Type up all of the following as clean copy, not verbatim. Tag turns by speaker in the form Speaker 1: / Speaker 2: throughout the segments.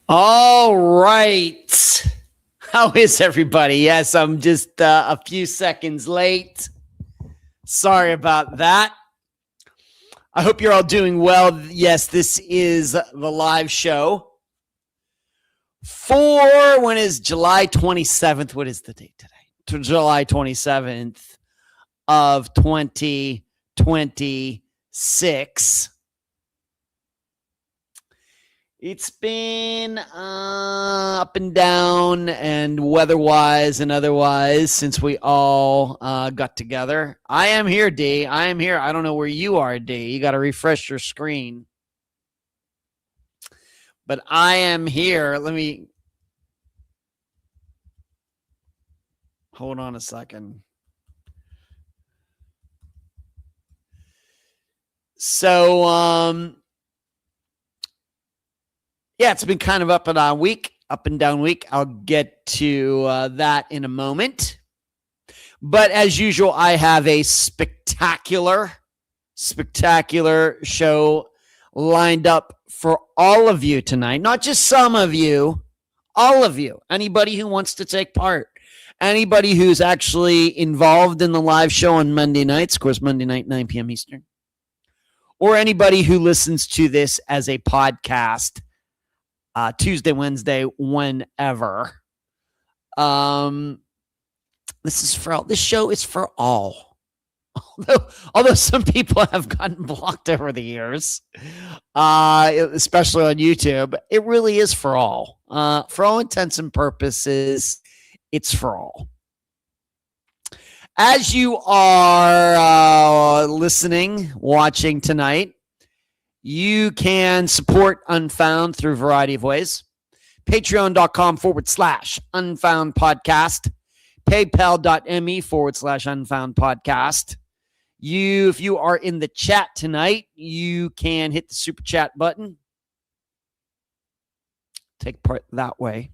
Speaker 1: All right. How is everybody? Yes, I'm just a few seconds late. Sorry about that. I hope you're all doing well. Yes, this is the live show for when is July 27th. What is the date today? July 27th of 2026. It's been up and down and weather-wise and otherwise since we all got together. I am here, D. I am here. I don't know where you are, D. You got to refresh your screen. But I am here. Let me hold on a second. So, yeah, it's been kind of up and down week. I'll get to that in a moment. But as usual, I have a spectacular show lined up for all of you tonight. Not just some of you, all of you. Anybody who wants to take part. Anybody who's actually involved in the live show on Monday nights, of course, Monday night, 9 p.m. Eastern. Or anybody who listens to this as a podcast Tuesday, Wednesday, whenever. This is for all. This show is for all. Although some people have gotten blocked over the years, especially on YouTube, it really is for all. For all intents and purposes, it's for all. As you are listening, watching tonight, you can support Unfound through a variety of ways. Patreon.com/Unfound Podcast. PayPal.me/Unfound Podcast. If you are in the chat tonight, you can hit the super chat button. Take part that way.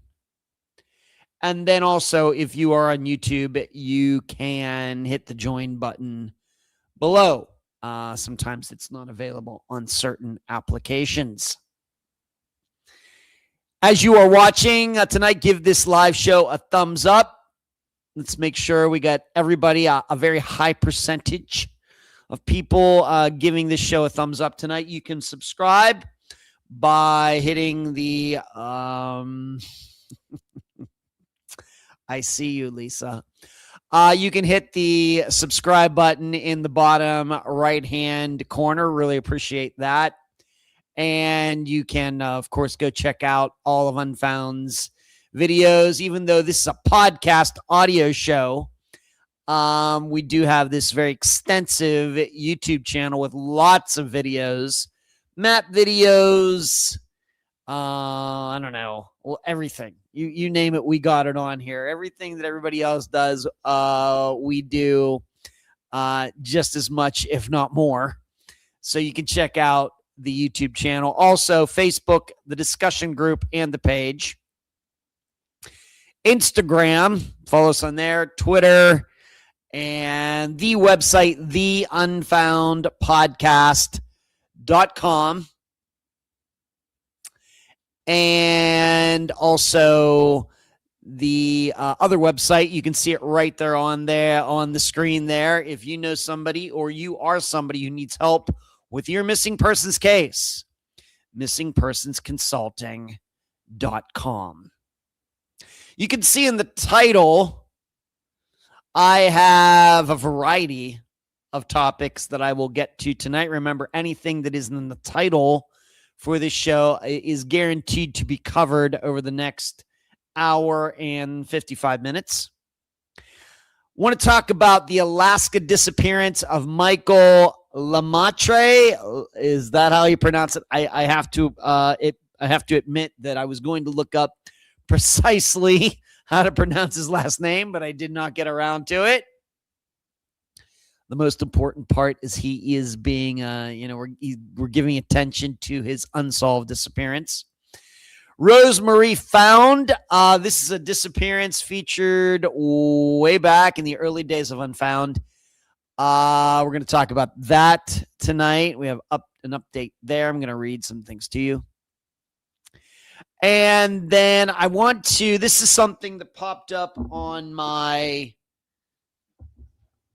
Speaker 1: And then also, if you are on YouTube, you can hit the join button below. Sometimes it's not available on certain applications. As you are watching tonight, give this live show a thumbs up. Let's make sure we got everybody, a very high percentage of people giving this show a thumbs up tonight. You can subscribe by hitting the... I see you, Lisa. You can hit the subscribe button in the bottom right-hand corner. Really appreciate that. And you can, of course, go check out all of Unfound's videos. Even though this is a podcast audio show, we do have this very extensive YouTube channel with lots of videos, map videos, I don't know, well, everything. You name it, we got it on here. Everything that everybody else does, we do just as much, if not more. So you can check out the YouTube channel. Also, Facebook, the discussion group, and the page. Instagram, follow us on there. Twitter, and the website, theunfoundpodcast.com. And also the other website, you can see it right there on the screen there. If you know somebody or you are somebody who needs help with your missing persons case, missingpersonsconsulting.com. You can see in the title, I have a variety of topics that I will get to tonight. Remember, anything that isn't in the title for this show is guaranteed to be covered over the next hour and 55 minutes. Want to talk about the Alaska disappearance of Michael LeMaitre. Is that how you pronounce it? I have to admit that I was going to look up precisely how to pronounce his last name, but I did not get around to it. The most important part is he is being, we're giving attention to his unsolved disappearance. Rose Marie found. This is a disappearance featured way back in the early days of Unfound. We're going to talk about that tonight. We have an update there. I'm going to read some things to you. And then this is something that popped up on my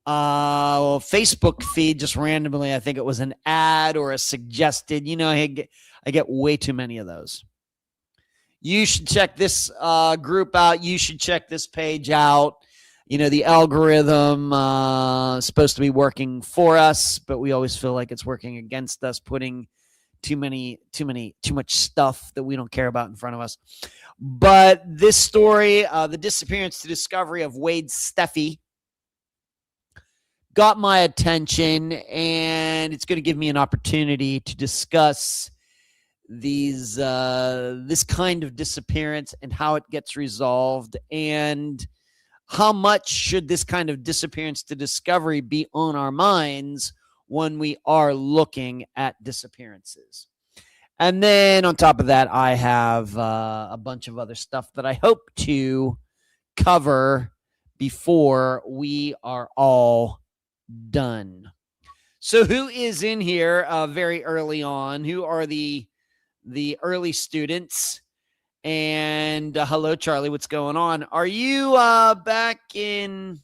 Speaker 1: Facebook feed just randomly. I think it was an ad or a suggested. I get way too many of those. You should check this group out. You should check this page out. The algorithm is supposed to be working for us, but we always feel like it's working against us, putting too much stuff that we don't care about in front of us. But this story, the disappearance to discovery of Wade Steffey, got my attention, and it's going to give me an opportunity to discuss this kind of disappearance and how it gets resolved, and how much should this kind of disappearance to discovery be on our minds when we are looking at disappearances. And then on top of that, I have a bunch of other stuff that I hope to cover before we are all done. So who is in here very early on? Who are the early students? And hello, Charlie. What's going on? Are you back in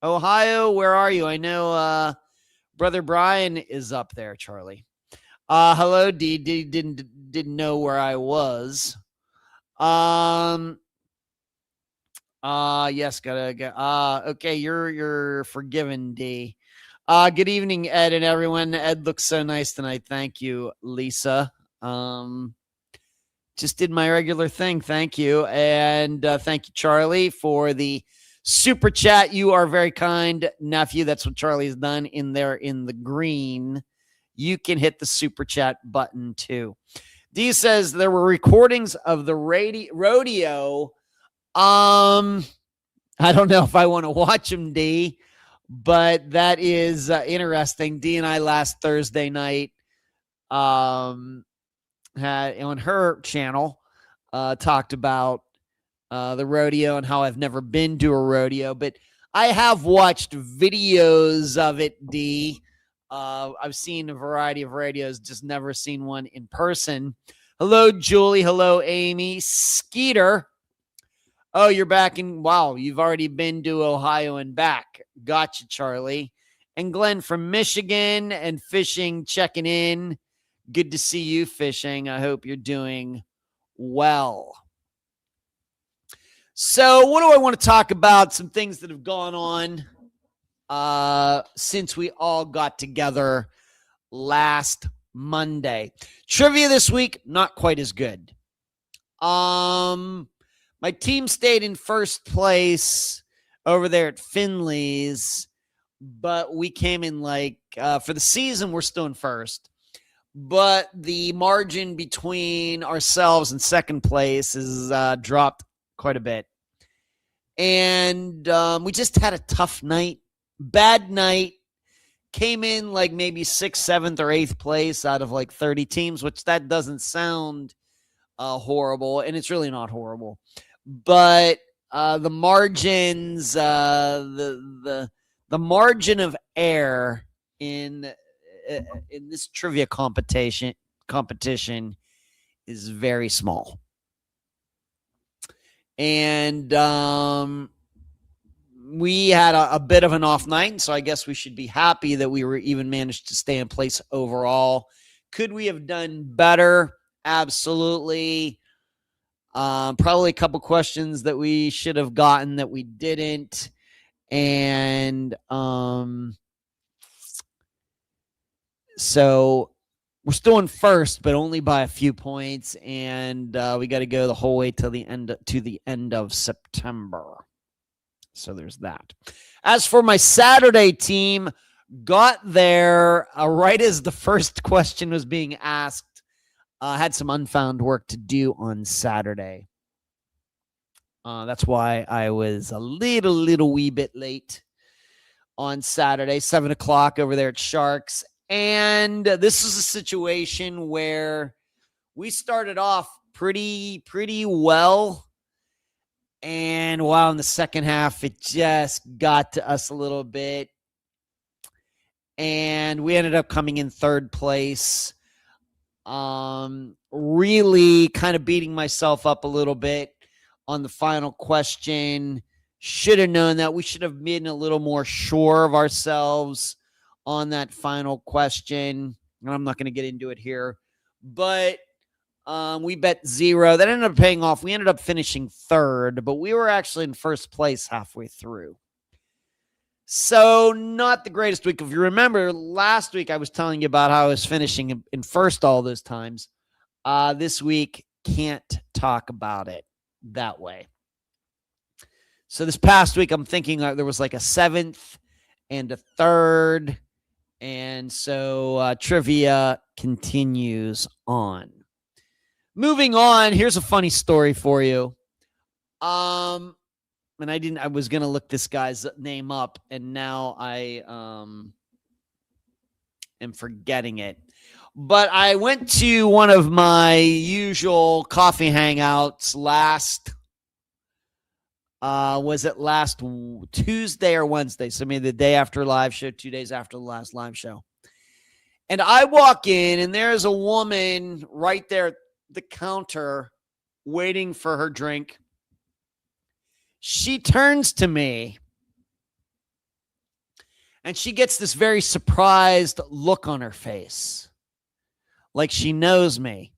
Speaker 1: Ohio? Where are you? I know Brother Brian is up there, Charlie. Hello, D. Didn't know where I was. Yes, gotta get. Okay, you're forgiven, D. Good evening, Ed and everyone. Ed looks so nice tonight. Thank you, Lisa. Just did my regular thing. Thank you. And thank you, Charlie, for the super chat. You are very kind, nephew. That's what Charlie's done in there in the green. You can hit the super chat button too. D says there were recordings of the rodeo. I don't know if I want to watch them, D, but that is interesting. D and I last Thursday night had on her channel talked about the rodeo and how I've never been to a rodeo, but I have watched videos of it, D. I've seen a variety of rodeos, just never seen one in person. Hello, Julie. Hello, Amy. Skeeter. Oh, you're back in. Wow, you've already been to Ohio and back. Gotcha, Charlie. And Glenn from Michigan and Fishing checking in. Good to see you, Fishing. I hope you're doing well. So what do I want to talk about? Some things that have gone on since we all got together last Monday. Trivia this week, not quite as good. My team stayed in first place over there at Finley's, but we came in for the season, we're still in first. But the margin between ourselves and second place is dropped quite a bit. And we just had a tough night, bad night. Came in maybe 6th, 7th, or 8th place out of 30 teams, which that doesn't sound horrible, and it's really not horrible. But the margins, the margin of error in this trivia competition is very small. And we had a bit of an off night, and so I guess we should be happy that we were even managed to stay in place overall. Could we have done better? Absolutely. Probably a couple questions that we should have gotten that we didn't. And so we're still in first, but only by a few points, and we got to go the whole way to the end of September. So there's that. As for my Saturday team, got there right as the first question was being asked. Had some Unfound work to do on Saturday. That's why I was a little wee bit late on Saturday, 7 o'clock over there at Sharks. And this is a situation where we started off pretty well. And while in the second half, it just got to us a little bit. And we ended up coming in third place. Really kind of beating myself up a little bit on the final question. Should have known that. We should have been a little more sure of ourselves on that final question. And I'm not going to get into it here, but we bet 0. That ended up paying off. We ended up finishing 3rd, but we were actually in 1st place halfway through. So not the greatest week. If you remember, last week I was telling you about how I was finishing in 1st all those times. This week, can't talk about it that way. So this past week, I'm thinking there was like a 7th and a 3rd. And so trivia continues on. Moving on, here's a funny story for you. And I was going to look this guy's name up, and now I am forgetting it. But I went to one of my usual coffee hangouts was it last Tuesday or Wednesday? So maybe the day after live show, 2 days after the last live show. And I walk in, and there's a woman right there at the counter waiting for her drink. She turns to me, and she gets this very surprised look on her face, like she knows me.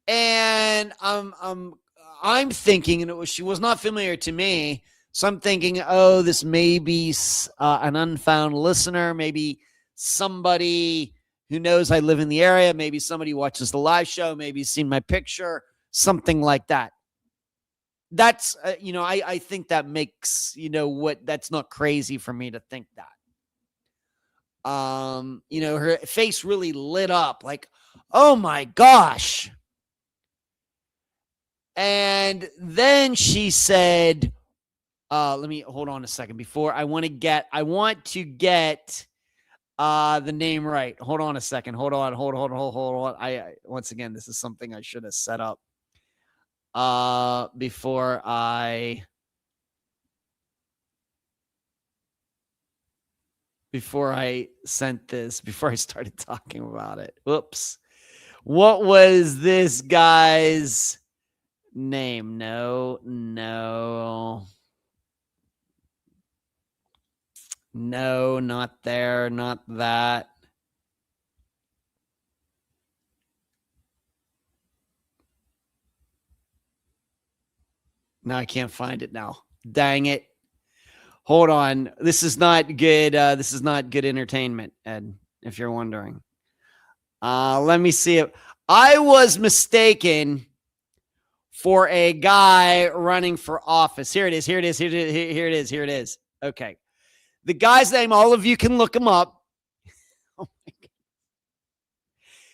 Speaker 1: And I'm thinking, and she was not familiar to me, so I'm thinking, oh, this may be an unfound listener, maybe somebody who knows I live in the area, maybe somebody watches the live show, maybe seen my picture, something like that. That's, I think that makes, that's not crazy for me to think that. Her face really lit up like, oh my gosh. And then she said, let me hold on a second before I want to get the name right. Hold on a second. Hold on. Once again, this is something I should have set up before I started talking about it. Whoops. What was this guy's name? No, not there, not that. No, I can't find it now. Dang it. Hold on. This is not good. This is not good entertainment, Ed, if you're wondering. Let me see it. I was mistaken for a guy running for office. Here it is. Okay. The guy's name, all of you can look him up. Oh my God.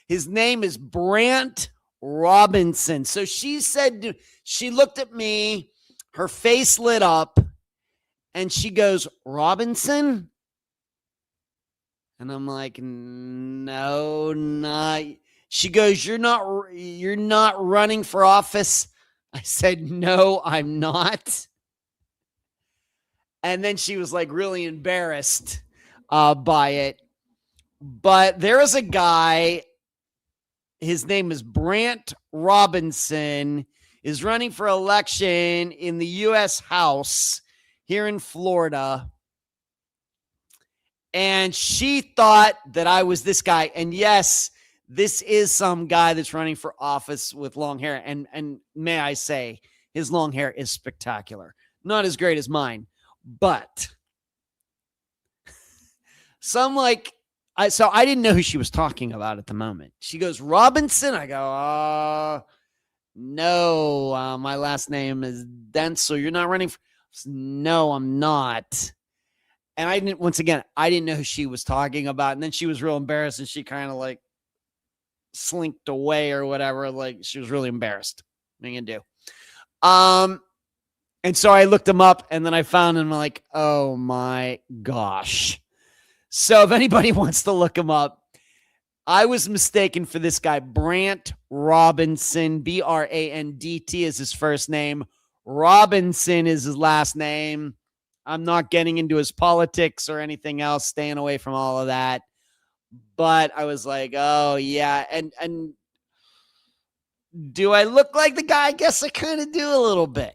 Speaker 1: His name is Brant Robinson. So she said, she looked at me, her face lit up, and she goes, Robinson? And I'm like, no, not. She goes, you're not running for office. I said, no, I'm not. And then she was like really embarrassed by it. But there is a guy, his name is Brant Robinson, is running for election in the U.S. House here in Florida. And she thought that I was this guy. And yes, this is some guy that's running for office with long hair. And may I say, his long hair is spectacular. Not as great as mine, but so I didn't know who she was talking about at the moment. She goes, Robinson? I go, no, my last name is Denzel. You're not running for... No, I'm not. And I didn't know who she was talking about. And then she was real embarrassed, and she kind of like slinked away or whatever. Like she was really embarrassed. What are you gonna do? And so I looked him up, and then I found him like, oh my gosh. So if anybody wants to look him up, I was mistaken for this guy, Brant Robinson. Brandt is his first name. Robinson is his last name. I'm not getting into his politics or anything else, staying away from all of that. But I was like, oh, yeah. And Do I look like the guy? I guess I kind of do a little bit.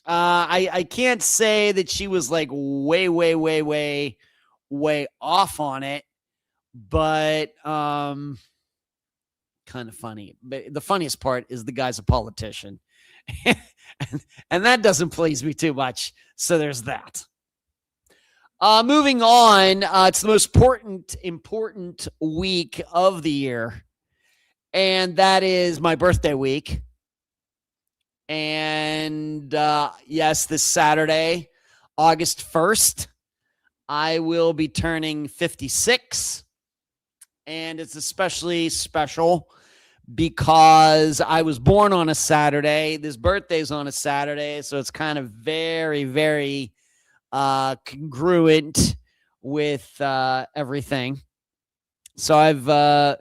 Speaker 1: I can't say that she was like way off on it, but kind of funny. But the funniest part is the guy's a politician. and that doesn't please me too much. So there's that. Moving on, it's the most important week of the year, and that is my birthday week. And yes, this Saturday, August 1st, I will be turning 56. And it's especially special because I was born on a Saturday. This birthday's on a Saturday. So it's kind of very congruent with everything. So of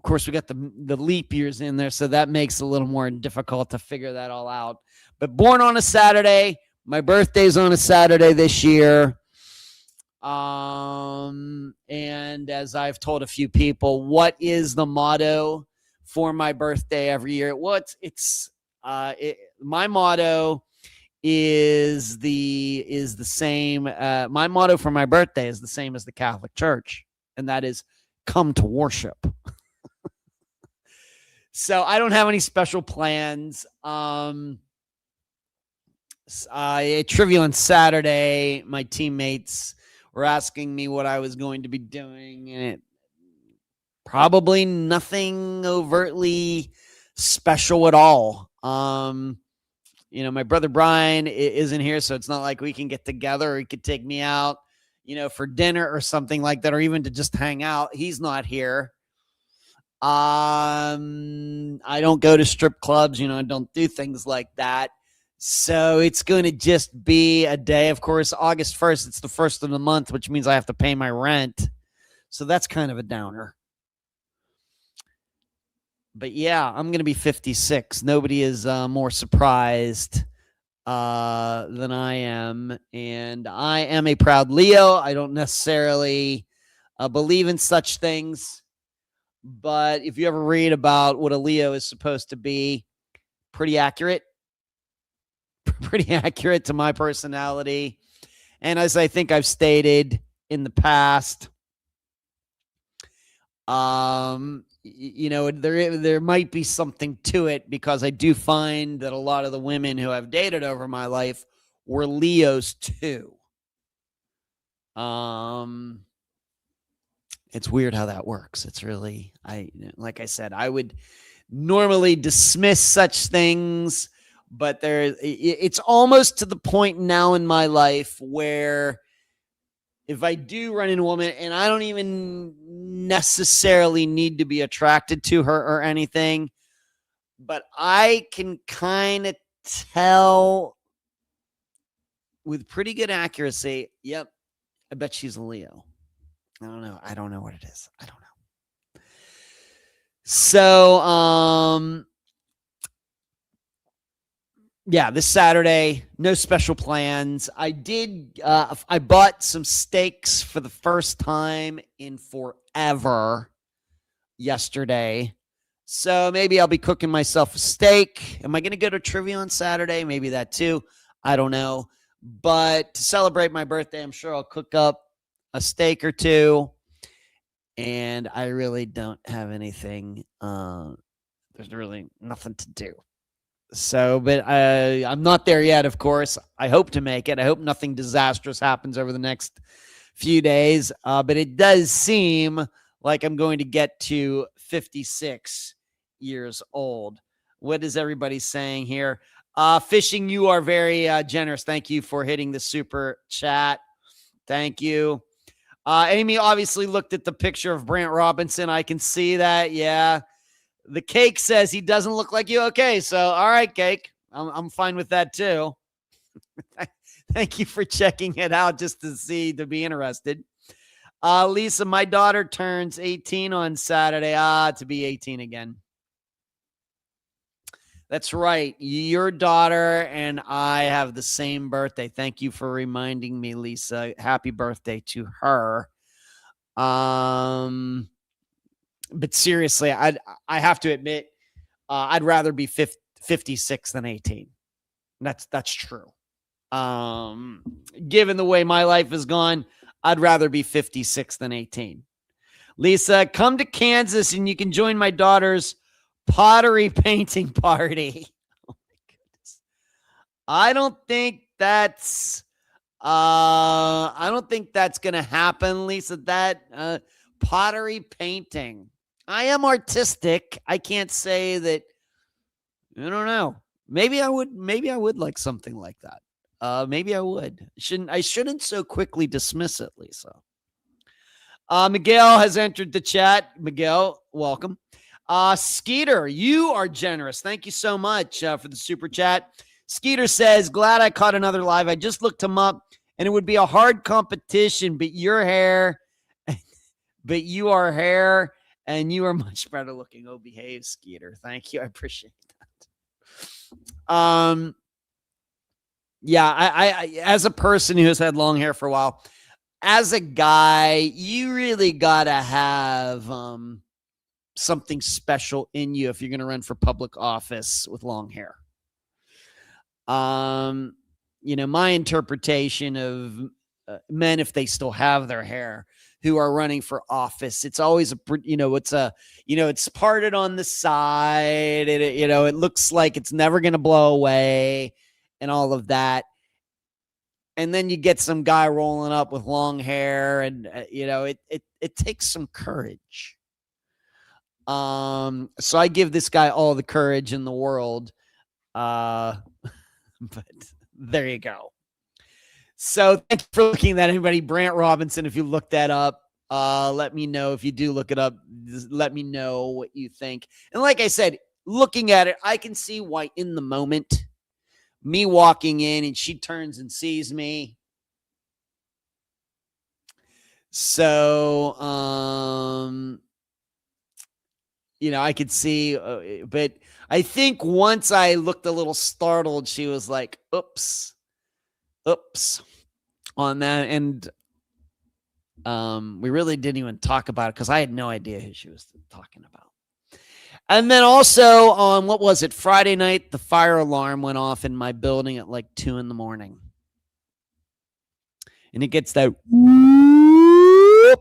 Speaker 1: course, we got the leap years in there, so that makes it a little more difficult to figure that all out. But born on a Saturday, my birthday's on a Saturday this year. And as I've told a few people, what is the motto for my birthday every year? Well, my motto is the same. My motto for my birthday is the same as the Catholic Church, and that is come to worship. So I don't have any special plans. A trivia on Saturday, my teammates were asking me what I was going to be doing, and probably nothing overtly special at all. My brother Brian isn't here, so it's not like we can get together or he could take me out, for dinner or something like that, or even to just hang out. He's not here. I don't go to strip clubs, I don't do things like that. So it's going to just be a day. Of course, August 1st, it's the first of the month, which means I have to pay my rent. So that's kind of a downer. But yeah, I'm going to be 56. Nobody is more surprised than I am. And I am a proud Leo. I don't necessarily believe in such things. But if you ever read about what a Leo is supposed to be, pretty accurate to my personality. And as I think I've stated in the past, there might be something to it, because I do find that a lot of the women who I've dated over my life were Leos too. It's weird how that works. It's really, like I said, I would normally dismiss such things, but it's almost to the point now in my life where if I do run into a woman and I don't even necessarily need to be attracted to her or anything, but I can kind of tell with pretty good accuracy, yep, I bet she's a Leo. I don't know what it is. I don't know. So, yeah, this Saturday, no special plans. I bought some steaks for the first time in forever yesterday. So maybe I'll be cooking myself a steak. Am I going to go to trivia on Saturday? Maybe that too. I don't know. But to celebrate my birthday, I'm sure I'll cook up a steak or two. And I really don't have anything. There's really nothing to do. So, but I'm not there yet, of course. I hope to make it. I hope nothing disastrous happens over the next few days. But it does seem like I'm going to get to 56 years old. What is everybody saying here? Fishing, you are very generous. Thank you for hitting the super chat. Thank you. Amy obviously looked at the picture of Brant Robinson. I can see that. Yeah. The Cake says he doesn't look like you. Okay. So, all right, Cake. I'm fine with that too. Thank you for checking it out just to be interested. Lisa, my daughter turns 18 on Saturday. To be 18 again. That's right. Your daughter and I have the same birthday. Thank you for reminding me, Lisa. Happy birthday to her. But seriously, I have to admit, I'd rather be 56 than 18. That's true. Given the way my life has gone, I'd rather be 56 than 18. Lisa, come to Kansas and you can join my daughter's pottery painting party. Oh my goodness. I don't think that's going to happen, Lisa. That pottery painting. I am artistic. I can't say that. I don't know. Maybe I would like something like that. Maybe I would. I shouldn't so quickly dismiss it, Lisa. Miguel has entered the chat. Miguel, welcome. Skeeter, you are generous. Thank you so much for the super chat. Skeeter says, glad I caught another live. I just looked him up, and it would be a hard competition, but you are hair, and you are much better looking. Oh, behave, Skeeter. Thank you. I appreciate that. Yeah, I as a person who has had long hair for a while, as a guy, you really got to have something special in you if you're going to run for public office with long hair. My interpretation of men, if they still have their hair, who are running for office, it's always it's parted on the side. It looks like it's never going to blow away and all of that. And then you get some guy rolling up with long hair, and it takes some courage. So I give this guy all the courage in the world. But there you go. So thank you for looking at that, everybody. Brant Robinson, if you look that up, let me know. If you do look it up, let me know what you think. And like I said, looking at it, I can see why in the moment, me walking in and she turns and sees me. So, I could see, but I think once I looked a little startled, she was like, oops on that. And we really didn't even talk about it because I had no idea who she was talking about. And then also on, what was it, Friday night, the fire alarm went off in my building at like 2 a.m. And it gets that whoop,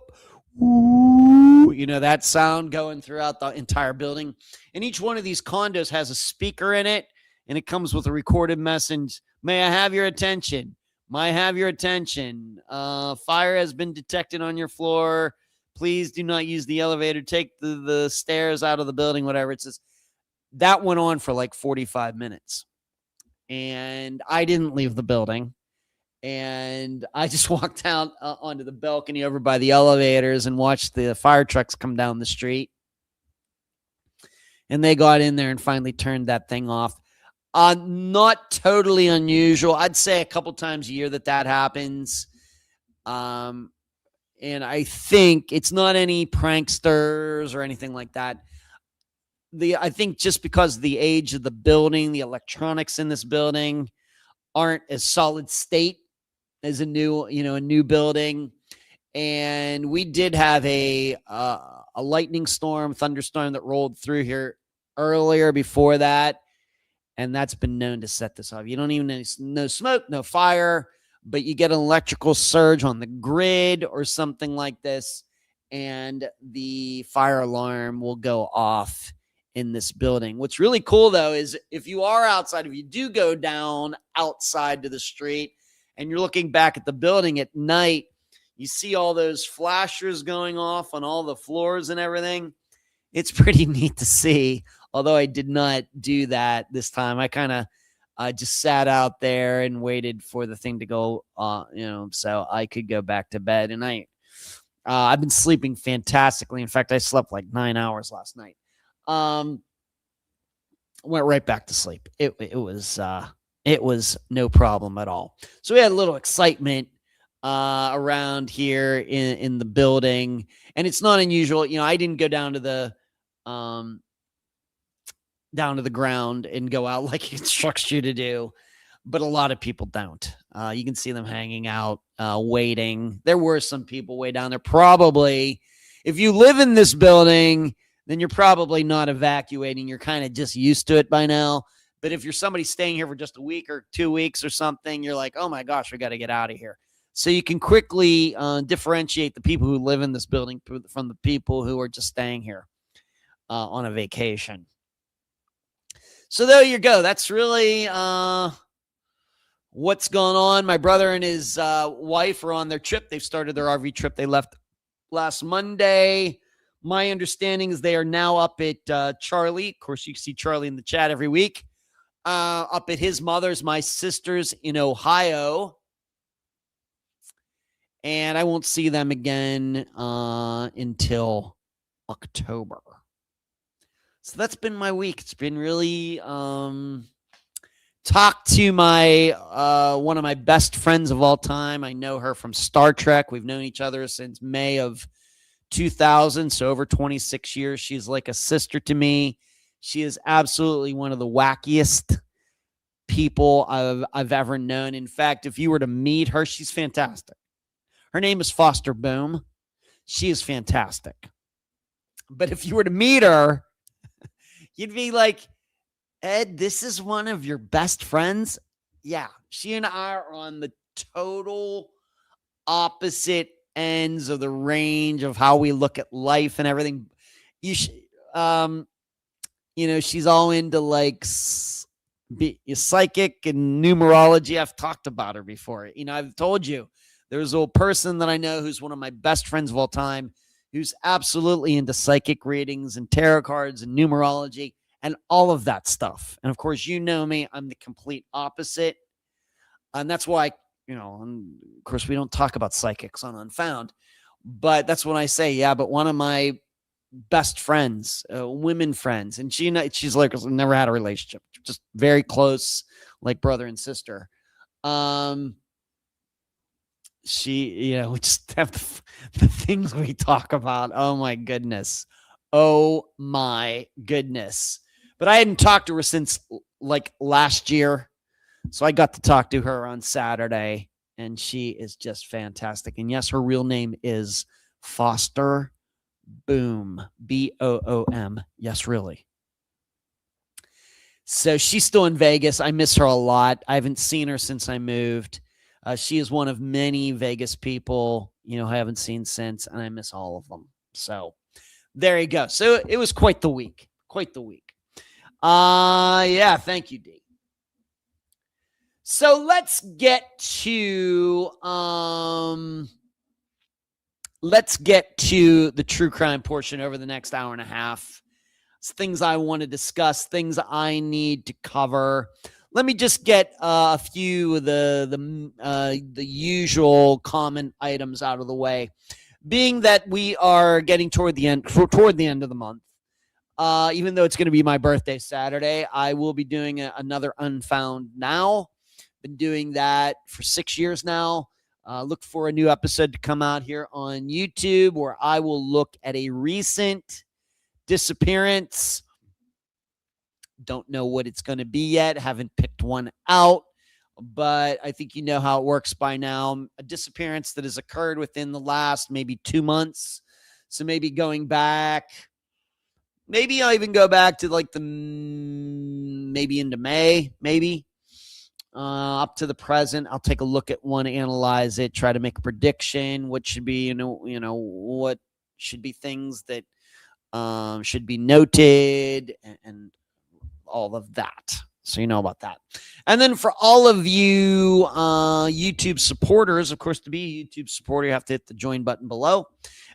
Speaker 1: that sound going throughout the entire building. And each one of these condos has a speaker in it, and it comes with a recorded message. May I have your attention? May I have your attention? Fire has been detected on your floor. Please do not use the elevator. Take the stairs out of the building, whatever it says. That went on for like 45 minutes. And I didn't leave the building. And I just walked out onto the balcony over by the elevators and watched the fire trucks come down the street. And they got in there and finally turned that thing off. Not totally unusual. I'd say a couple times a year that happens. And I think it's not any pranksters or anything like that. I think just because of the age of the building, the electronics in this building aren't as solid state as a new building. And we did have a lightning storm, thunderstorm that rolled through here earlier before that. And that's been known to set this off. You don't even no smoke, no fire, but you get an electrical surge on the grid or something like this, and the fire alarm will go off in this building. What's really cool, though, is if you are outside, if you do go down outside to the street and you're looking back at the building at night, you see all those flashers going off on all the floors and everything. It's pretty neat to see, although I did not do that this time. I kind of just sat out there and waited for the thing to go, so I could go back to bed. And I've been sleeping fantastically. In fact, I slept like 9 hours last night. Went right back to sleep. It was no problem at all. So we had a little excitement around here in the building, and it's not unusual. I didn't go down to the ground and go out like it instructs you to do, but a lot of people don't. You can see them hanging out, waiting. There were some people way down there. Probably, if you live in this building, then you're probably not evacuating. You're kind of just used to it by now. But if you're somebody staying here for just a week or 2 weeks or something, you're like, oh my gosh, we got to get out of here. So you can quickly differentiate the people who live in this building from the people who are just staying here on a vacation. So there you go. That's really what's going on. My brother and his wife are on their trip. They've started their RV trip. They left last Monday. My understanding is they are now up at Charlie. Of course, you can see Charlie in the chat every week. Up at his mother's, my sister's in Ohio. And I won't see them again until October. So that's been my week. It's been really talked to my one of my best friends of all time. I know her from Star Trek. We've known each other since May of 2000, so over 26 years. She's like a sister to me. She is absolutely one of the wackiest people I've ever known. In fact, if you were to meet her, she's fantastic. Her name is Foster Boom. She is fantastic. But if you were to meet her, you'd be like, Ed, this is one of your best friends? Yeah, she and I are on the total opposite ends of the range of how we look at life and everything. She's all into like psychic and numerology. I've talked about her before. I've told you there's a person that I know who's one of my best friends of all time, who's absolutely into psychic readings and tarot cards and numerology and all of that stuff. And of course, you know me, I'm the complete opposite. And that's why, and of course, we don't talk about psychics on Unfound, but that's when I say, yeah, but one of my best friends, women friends, and she's like, never had a relationship, just very close, like brother and sister. She, we just have the things we talk about. Oh my goodness. But I hadn't talked to her since like last year. So I got to talk to her on Saturday, and she is just fantastic. And yes, her real name is Foster Boom, Boom. Yes, really. So she's still in Vegas. I miss her a lot. I haven't seen her since I moved. She is one of many Vegas people, I haven't seen since, and I miss all of them. So there you go. So it was quite the week. Yeah, thank you, D. So let's get to the true crime portion over the next hour and a half. It's things I want to discuss, things I need to cover. Let me just get a few of the usual common items out of the way. Being that we are getting toward the end of the month, even though it's going to be my birthday Saturday, I will be doing another Unfound now. Been doing that for 6 years now. Look for a new episode to come out here on YouTube, where I will look at a recent disappearance. Don't know what it's going to be yet. Haven't picked one out, but I think you know how it works by now. A disappearance that has occurred within the last maybe 2 months. So maybe going back, maybe I'll even go back to like maybe into May, maybe up to the present. I'll take a look at one, analyze it, try to make a prediction. What should be, what should be things that should be noted and all of that. So you know about that. And then for all of you YouTube supporters, of course, to be a YouTube supporter, you have to hit the join button below.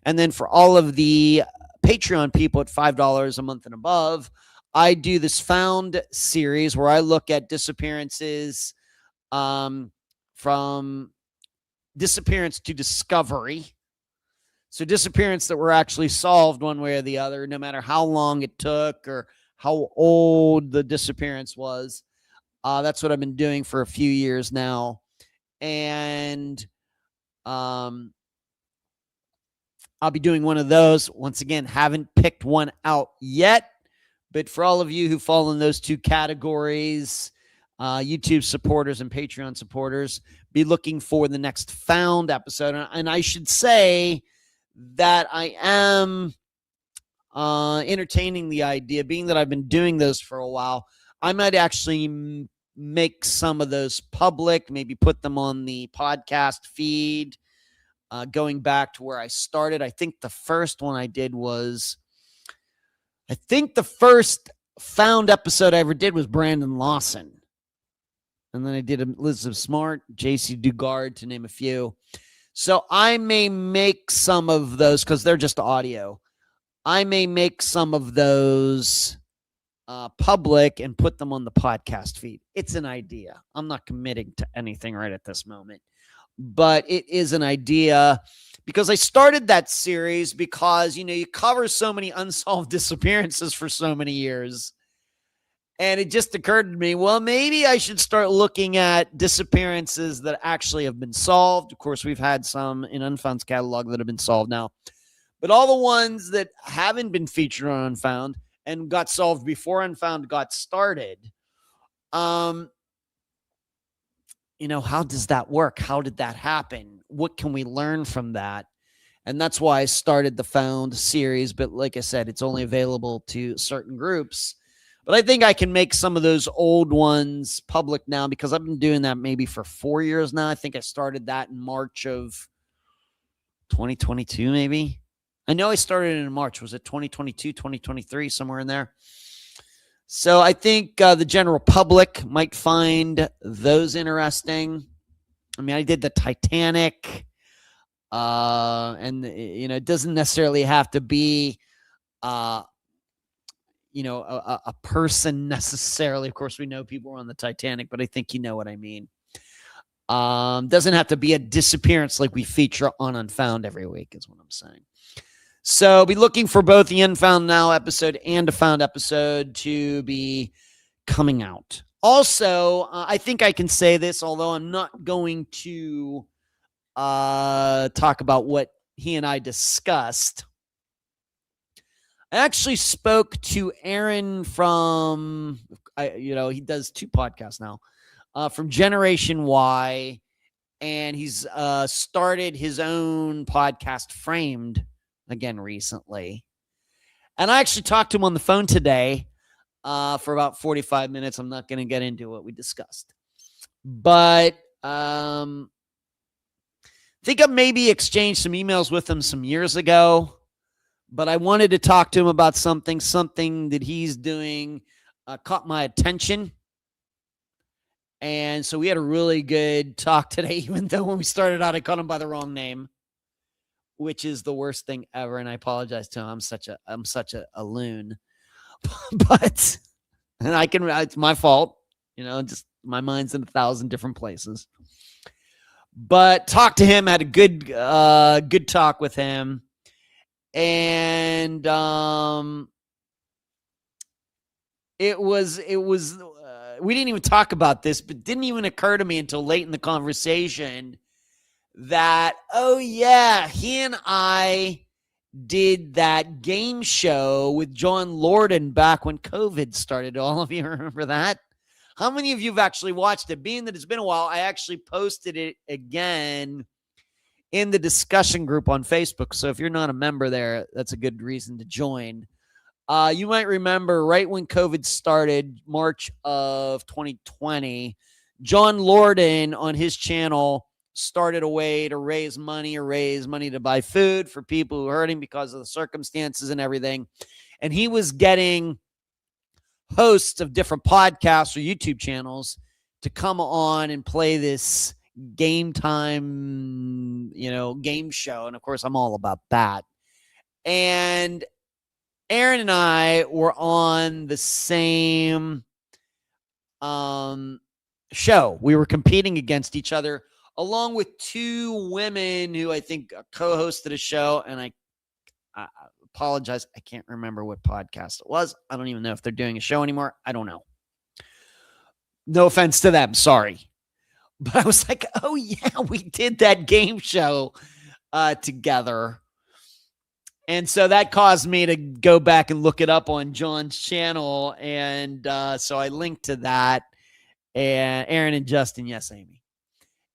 Speaker 1: And then for all of the Patreon people at $5 a month and above, I do this Found series where I look at disappearances from disappearance to discovery. So disappearance that were actually solved one way or the other, no matter how long it took or how old the disappearance was. That's what I've been doing for a few years now. And I'll be doing one of those. Once again, haven't picked one out yet. But for all of you who fall in those two categories, YouTube supporters and Patreon supporters, be looking for the next Found episode. And I should say that I am entertaining the idea, being that I've been doing those for a while. I might actually make some of those public, maybe put them on the podcast feed, going back to where I started. I think the first one I did was, the first Found episode I ever did was Brandon Lawson. And then I did Elizabeth Smart, JC Dugard, to name a few. So I may make some of those, because they're just audio. I may make some of those public and put them on the podcast feed. It's an idea. I'm not committing to anything right at this moment, but it is an idea, because I started that series because, you cover so many unsolved disappearances for so many years. And it just occurred to me, well, maybe I should start looking at disappearances that actually have been solved. Of course, we've had some in Unfound's catalog that have been solved now. But all the ones that haven't been featured on Unfound and got solved before Unfound got started, how does that work? How did that happen? What can we learn from that? And that's why I started the Found series. But like I said, it's only available to certain groups. But I think I can make some of those old ones public now, because I've been doing that maybe for 4 years now. I think I started that in March of 2022, maybe. I know I started in March. Was it 2022, 2023, somewhere in there? So I think the general public might find those interesting. I mean, I did the Titanic, and it doesn't necessarily have to be, a person necessarily. Of course, we know people were on the Titanic, but I think you know what I mean. Doesn't have to be a disappearance like we feature on Unfound every week, is what I'm saying. So be looking for both the Unfound Now episode and a Found episode to be coming out. Also, I think I can say this, although I'm not going to talk about what he and I discussed. I actually spoke to Aaron from, he does 2 podcasts now, from Generation Y, and he's started his own podcast, Framed, again recently. And I actually talked to him on the phone today for about 45 minutes. I'm not going to get into what we discussed, but I think I maybe exchanged some emails with him some years ago, but I wanted to talk to him about something that he's doing caught my attention. And so we had a really good talk today, even though when we started out, I called him by the wrong name, which is the worst thing ever. And I apologize to him. I'm such a loon, but, and it's my fault, just my mind's in 1,000 different places, but talked to him, had a good talk with him. And, it was, we didn't even talk about this, but didn't even occur to me until late in the conversation that, oh yeah, he and I did that game show with John Lorden back when COVID started. All of you remember that? How many of you have actually watched it? Being that it's been a while, I actually posted it again in the discussion group on Facebook. So if you're not a member there, that's a good reason to join. You might remember right when COVID started, March of 2020, John Lorden on his channel started a way to raise money to buy food for people who are hurting because of the circumstances and everything. And he was getting hosts of different podcasts or YouTube channels to come on and play this game time, game show. And of course, I'm all about that. And Aaron and I were on the same show. We were competing against each other, along with 2 women who I think co-hosted a show. And I apologize, I can't remember what podcast it was. I don't even know if they're doing a show anymore. I don't know. No offense to them. Sorry. But I was like, oh, yeah, we did that game show together. And so that caused me to go back and look it up on John's channel. And so I linked to that. And Aaron and Justin, yes, Amy.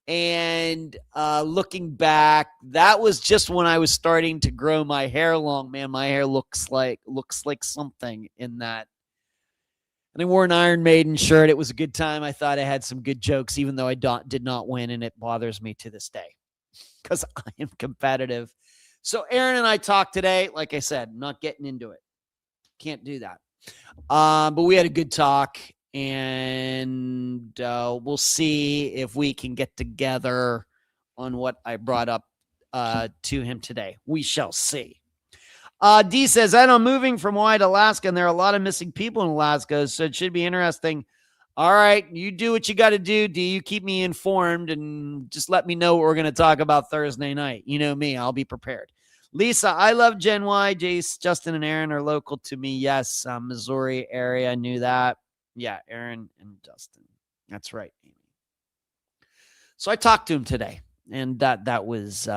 Speaker 1: And looking back, that was just when I was starting to grow my hair long. Man, my hair looks like something in that. And I wore an Iron Maiden shirt. It was a good time. I thought I had some good jokes, even though I did not win, and it bothers me to this day because I am competitive. So Aaron and I talked today. Like I said, not getting into it. Can't do that. But we had a good talk, and we'll see if we can get together on what I brought up to him today. We shall see. D says, I know I'm moving from Hawaii to Alaska, and there are a lot of missing people in Alaska, so it should be interesting. All right, you do what you got to do, D. You keep me informed, and just let me know what we're going to talk about Thursday night. You know me, I'll be prepared. Lisa, I love Gen Y. Jace, Justin, and Aaron are local to me. Yes, Missouri area. I knew that. Yeah, Aaron and Justin. That's right, Amy. So I talked to him today, and that was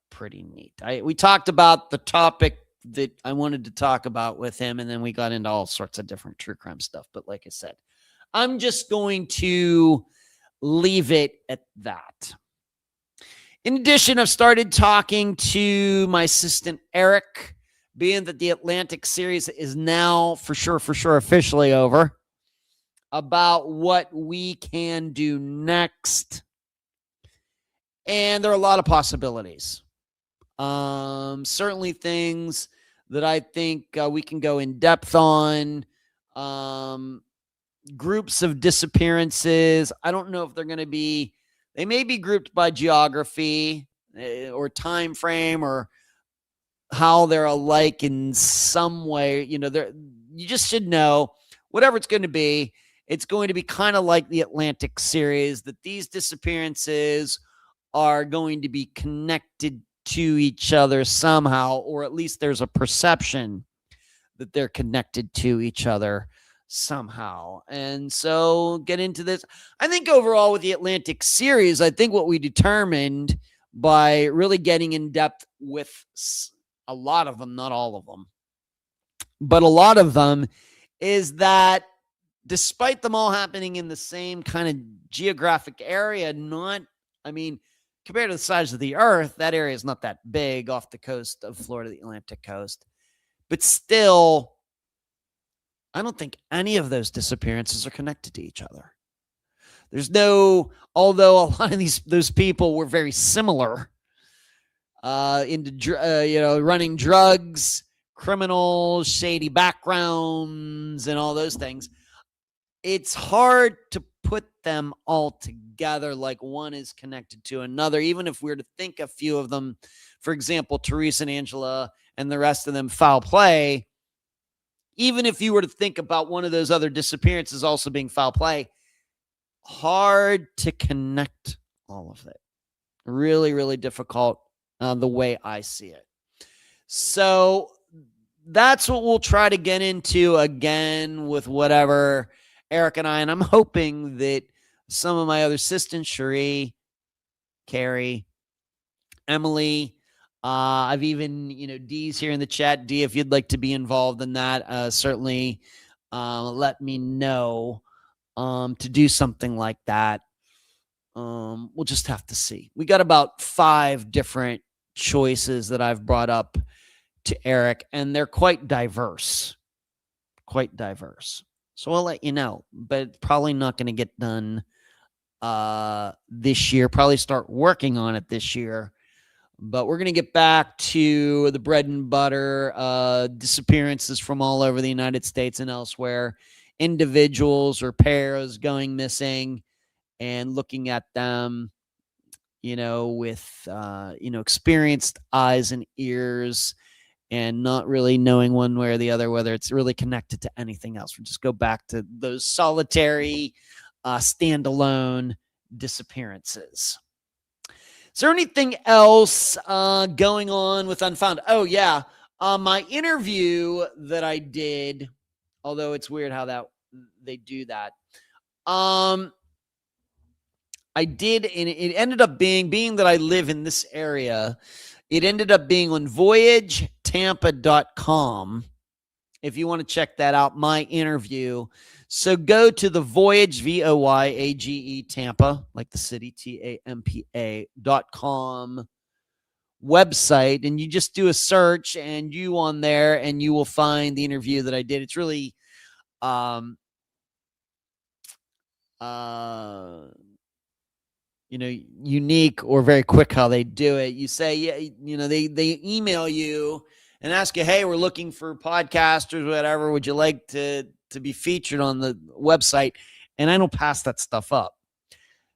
Speaker 1: pretty neat. We talked about the topic that I wanted to talk about with him, and then we got into all sorts of different true crime stuff. But like I said, I'm just going to leave it at that. In addition, I've started talking to my assistant, Eric, being that the Atlantic series is now for sure officially over, about what we can do next. And there are a lot of possibilities. Certainly things that I think we can go in depth on. Groups of disappearances. I don't know if they're going to be, they may be grouped by geography or time frame or how they're alike in some way. You know, you just should know whatever it's going to be kind of like the Atlantic series, that these disappearances are going to be connected to each other somehow, or at least there's a perception that they're connected to each other somehow. And so get into this. I think overall with the Atlantic series, I think what we determined by really getting in depth with a lot of them, not all of them, but a lot of them, is that despite them all happening in the same kind of geographic area, compared to the size of the earth, that area is not that big off the coast of Florida, the Atlantic coast. But still, I don't think any of those disappearances are connected to each other. Although a lot of those people were very similar into running drugs, criminals, shady backgrounds, and all those things. It's hard to put them all together like one is connected to another, even if we were to think a few of them, for example, Teresa and Angela and the rest of them foul play. Even if you were to think about one of those other disappearances also being foul play, hard to connect all of it. Really, really difficult the way I see it. So that's what we'll try to get into again with whatever Eric and I, and I'm hoping that some of my other assistants, Cherie, Carrie, Emily, I've even, D's here in the chat. D, if you'd like to be involved in that, certainly let me know to do something like that. We'll just have to see. We got about 5 different choices that I've brought up to Eric, and they're quite diverse. So I'll let you know, but probably not going to get done this year. Probably start working on it this year. But we're going to get back to the bread and butter disappearances from all over the United States and elsewhere. Individuals or pairs going missing and looking at them, with, experienced eyes and ears, and not really knowing one way or the other whether it's really connected to anything else. We'll just go back to those solitary, standalone disappearances. Is there anything else going on with Unfound? Oh, yeah. My interview that I did, although it's weird how they do that. I did, and it ended up being that I live in this area, it ended up being on voyagetampa.com. if you want to check that out, my interview. So go to the Voyage, VOYAGE, Tampa, like the city, TAMPA.com website, and you just do a search and you on there, and you will find the interview that I did. It's really unique or very quick how they do it. You say, yeah, they email you and ask you, hey, we're looking for podcasters, whatever. Would you like to be featured on the website? And I don't pass that stuff up.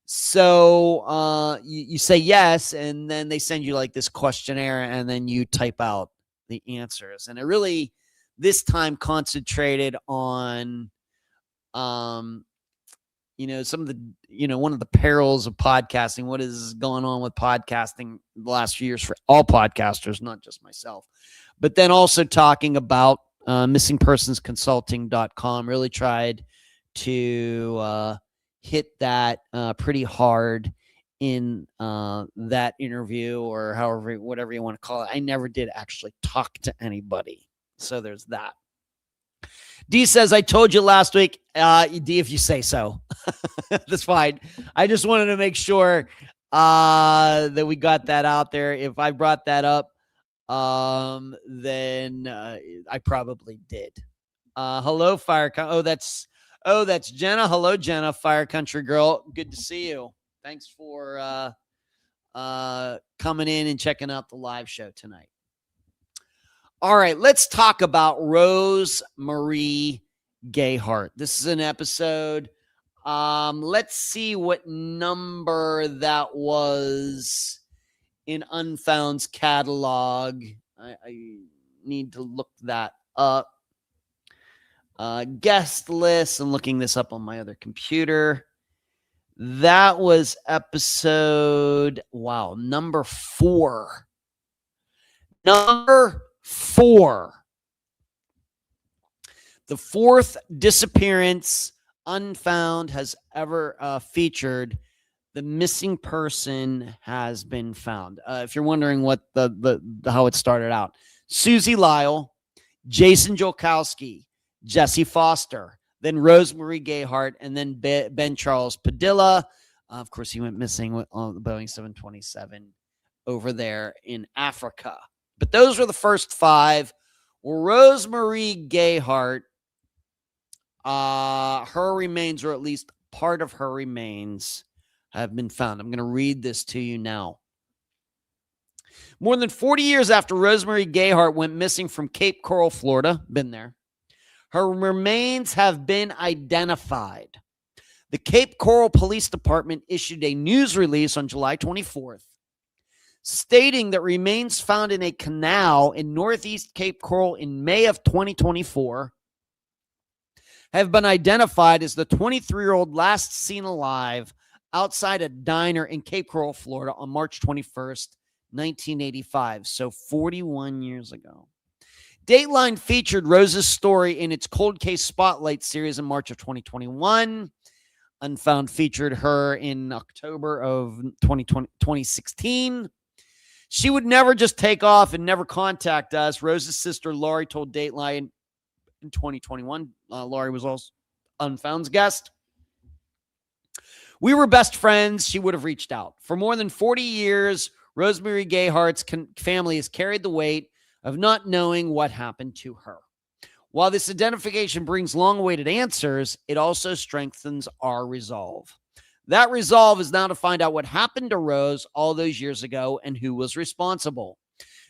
Speaker 1: So you say yes, and then they send you like this questionnaire, and then you type out the answers. And it really, this time, concentrated on, some of the, one of the perils of podcasting, what is going on with podcasting the last few years for all podcasters, not just myself. But then also talking about missingpersonsconsulting.com. Really tried to hit that pretty hard in that interview, or whatever you want to call it. I never did actually talk to anybody. So there's that. D says, I told you last week. D, if you say so. That's fine. I just wanted to make sure that we got that out there. If I brought that up, then I probably did. Hello, Fire. That's Jenna. Hello, Jenna, Fire Country girl. Good to see you. Thanks for coming in and checking out the live show tonight. All right, let's talk about Rose Marie Gayhart. This is an episode. Let's see what number that was in Unfound's catalog. I need to look that up. Guest list. I'm looking this up on my other computer. That was episode, number 4. Number 4. The 4th disappearance Unfound has ever featured. The missing person has been found. If you're wondering what how it started out, Susie Lyle, Jason Jolkowski, Jesse Foster, then Rose Marie Gayhart, and then Ben Charles Padilla. Of course, he went missing on the Boeing 727 over there in Africa. But those were the first 5. Rose Marie Gayhart, her remains, or at least part of her remains, have been found. I'm going to read this to you now. More than 40 years after Rose Marie Gayhart went missing from Cape Coral, Florida, been there, her remains have been identified. The Cape Coral Police Department issued a news release on July 24th, stating that remains found in a canal in northeast Cape Coral in May of 2024 have been identified as the 23-year-old last seen alive outside a diner in Cape Coral, Florida on March 21st, 1985. So 41 years ago. Dateline featured Rose's story in its Cold Case Spotlight series in March of 2021. Unfound featured her in October of 2016. She would never just take off and never contact us. Rose's sister, Laurie, told Dateline in 2021. Laurie was also Unfound's guest. We were best friends. She would have reached out. For more than 40 years, Rose Marie Gayhart's family has carried the weight of not knowing what happened to her. While this identification brings long-awaited answers, it also strengthens our resolve. That resolve is now to find out what happened to Rose all those years ago and who was responsible.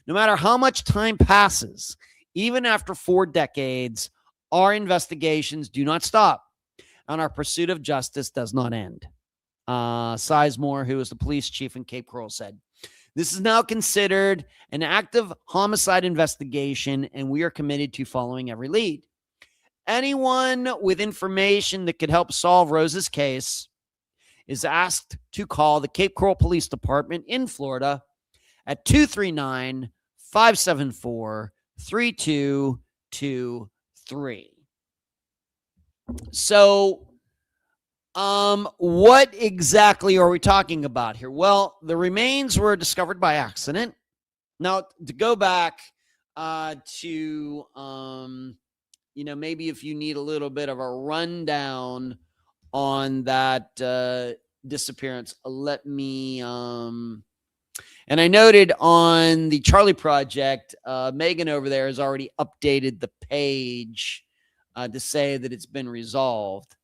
Speaker 1: No matter how much time passes, even after 4 decades, our investigations do not stop, and our pursuit of justice does not end. Sizemore, who is the police chief in Cape Coral, said, "This is now considered an active homicide investigation, and we are committed to following every lead. Anyone with information that could help solve Rose's case is asked to call the Cape Coral Police Department in Florida at 239-574-3223. So, what exactly are we talking about here? Well, the remains were discovered by accident. Now, to go back to maybe if you need a little bit of a rundown on that disappearance, let me. And I noted on the Charlie Project, Megan over there has already updated the page to say that it's been resolved.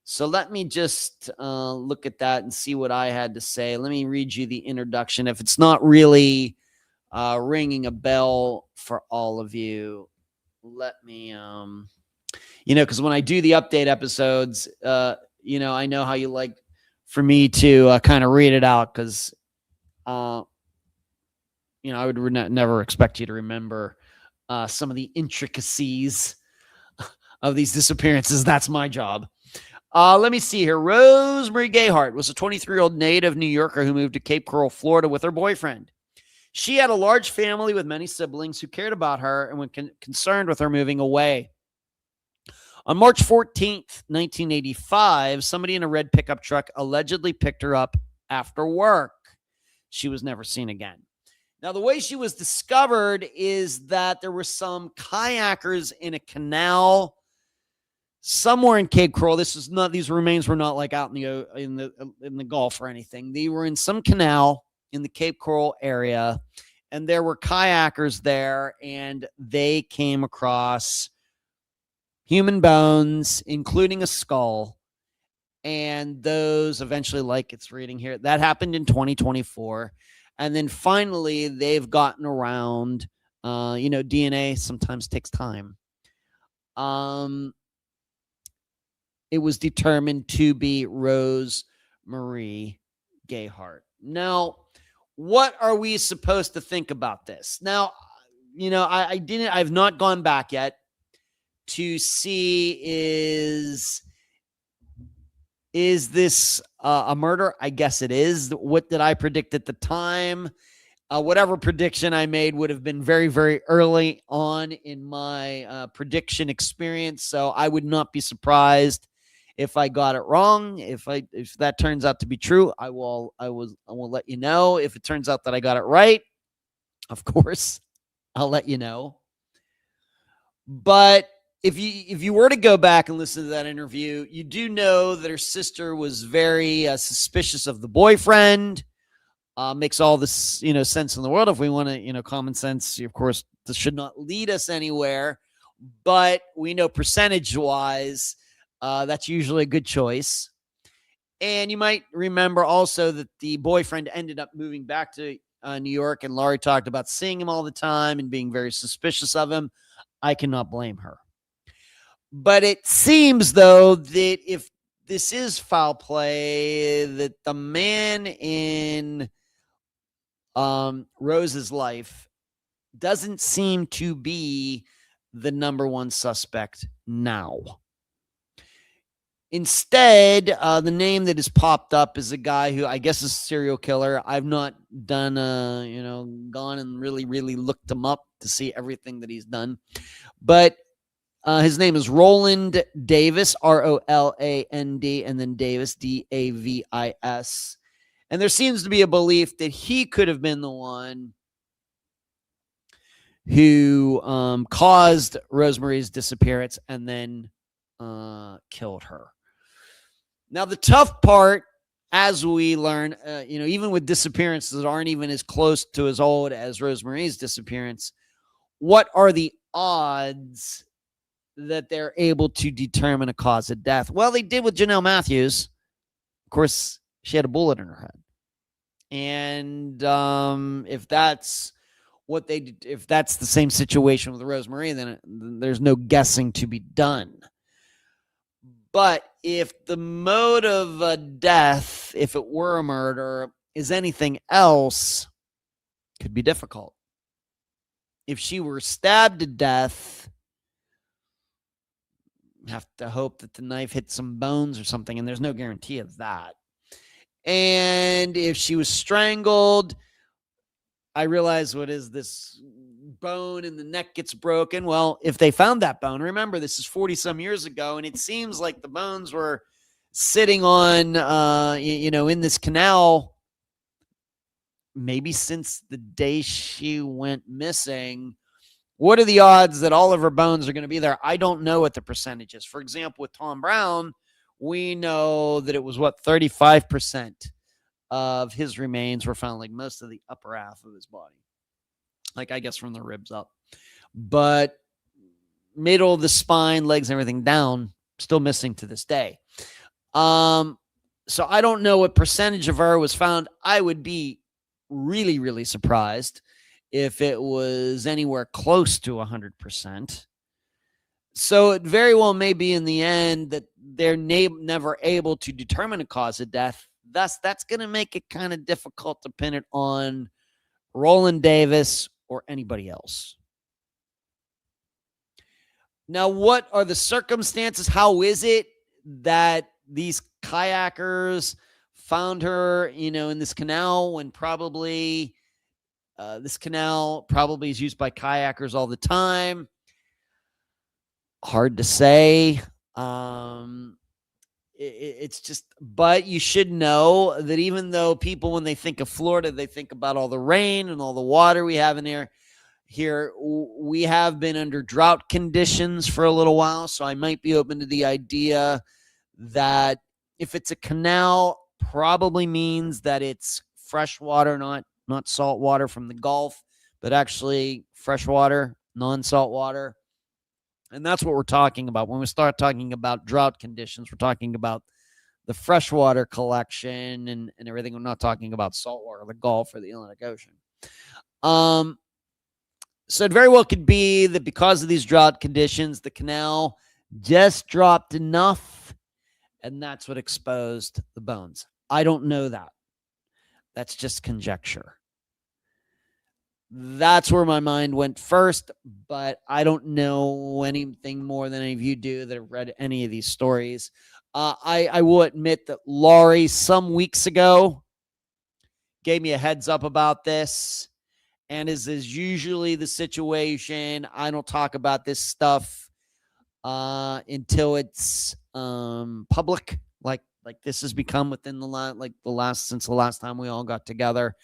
Speaker 1: So let me just look at that and see what I had to say. Let me read you the introduction. If it's not really ringing a bell for all of you, let me, because when I do the update episodes, I know how you like for me to kind of read it out because, I would never expect you to remember some of the intricacies of these disappearances. That's my job. Let me see here. Rose Marie Gayhart was a 23-year-old native New Yorker who moved to Cape Coral, Florida with her boyfriend. She had a large family with many siblings who cared about her and were concerned with her moving away. On March 14th, 1985, somebody in a red pickup truck allegedly picked her up after work. She was never seen again. Now, the way she was discovered is that there were some kayakers in a canal somewhere in Cape Coral. These remains were not like out in the Gulf or anything. They were in some canal in the Cape Coral area, and there were kayakers there, and they came across human bones, including a skull, and those eventually, like it's reading here, that happened in 2024, and then finally they've gotten around. DNA sometimes takes time. It was determined to be Rose Marie Gayhart. Now, what are we supposed to think about this? Now, I've not gone back yet to see is this a murder? I guess it is. What did I predict at the time? Whatever prediction I made would have been very, very early on in my prediction experience. So I would not be surprised if I got it wrong. If that turns out to be true, I will let you know. If it turns out that I got it right, of course, I'll let you know. But if you were to go back and listen to that interview, you do know that her sister was very suspicious of the boyfriend. Makes all this sense in the world. If we want to common sense, of course, this should not lead us anywhere. But we know percentage wise, that's usually a good choice. And you might remember also that the boyfriend ended up moving back to New York, and Laurie talked about seeing him all the time and being very suspicious of him. I cannot blame her. But it seems, though, that if this is foul play, that the man in Rose's life doesn't seem to be the number one suspect now. Instead, the name that has popped up is a guy who I guess is a serial killer. I've not done, gone and really, really looked him up to see everything that he's done. But his name is Roland Davis, Roland, and then Davis, Davis. And there seems to be a belief that he could have been the one who caused Rose Marie's disappearance and then killed her. Now, the tough part, as we learn, even with disappearances that aren't even as close to as old as Rose Marie's disappearance, what are the odds that they're able to determine a cause of death? Well, they did with Janelle Matthews. Of course, she had a bullet in her head. And if that's the same situation with Rose Marie, then there's no guessing to be done. But if the mode of death, if it were a murder, is anything else, could be difficult. If she were stabbed to death, you have to hope that the knife hit some bones or something, and there's no guarantee of that. And if she was strangled, I realize, what is this bone in the neck gets broken? Well, if they found that bone, remember, this is 40 some years ago, and it seems like the bones were sitting on, in this canal, maybe since the day she went missing. what are the odds that all of her bones are going to be there? I don't know what the percentage is. For example, with Tom Brown, we know that it was 35% of his remains were found, like most of the upper half of his body, like I guess from the ribs up, but middle of the spine, legs, everything down, still missing to this day. So I don't know what percentage of her was found. I would be really, really surprised if it was anywhere close to 100%. So it very well may be in the end that they're never able to determine a cause of death. Thus, that's going to make it kind of difficult to pin it on Roland Davis or anybody else. Now, what are the circumstances? How is it that these kayakers found her, in this canal when probably this canal probably is used by kayakers all the time? Hard to say. It's just, but you should know that even though people, when they think of Florida, they think about all the rain and all the water we have in there. Here, we have been under drought conditions for a little while, so I might be open to the idea that if it's a canal, probably means that it's fresh water, not salt water from the Gulf, but actually fresh water, non-salt water. And that's what we're talking about. When we start talking about drought conditions, we're talking about the freshwater collection and everything. We're not talking about saltwater, the Gulf or the Atlantic Ocean. So it very well could be that because of these drought conditions, the canal just dropped enough, and that's what exposed the bones. I don't know that. That's just conjecture. That's where my mind went first, but I don't know anything more than any of you do that have read any of these stories. I will admit that Laurie, some weeks ago, gave me a heads up about this. And as is usually the situation, I don't talk about this stuff until it's public. Like this has become within since the last time we all got together.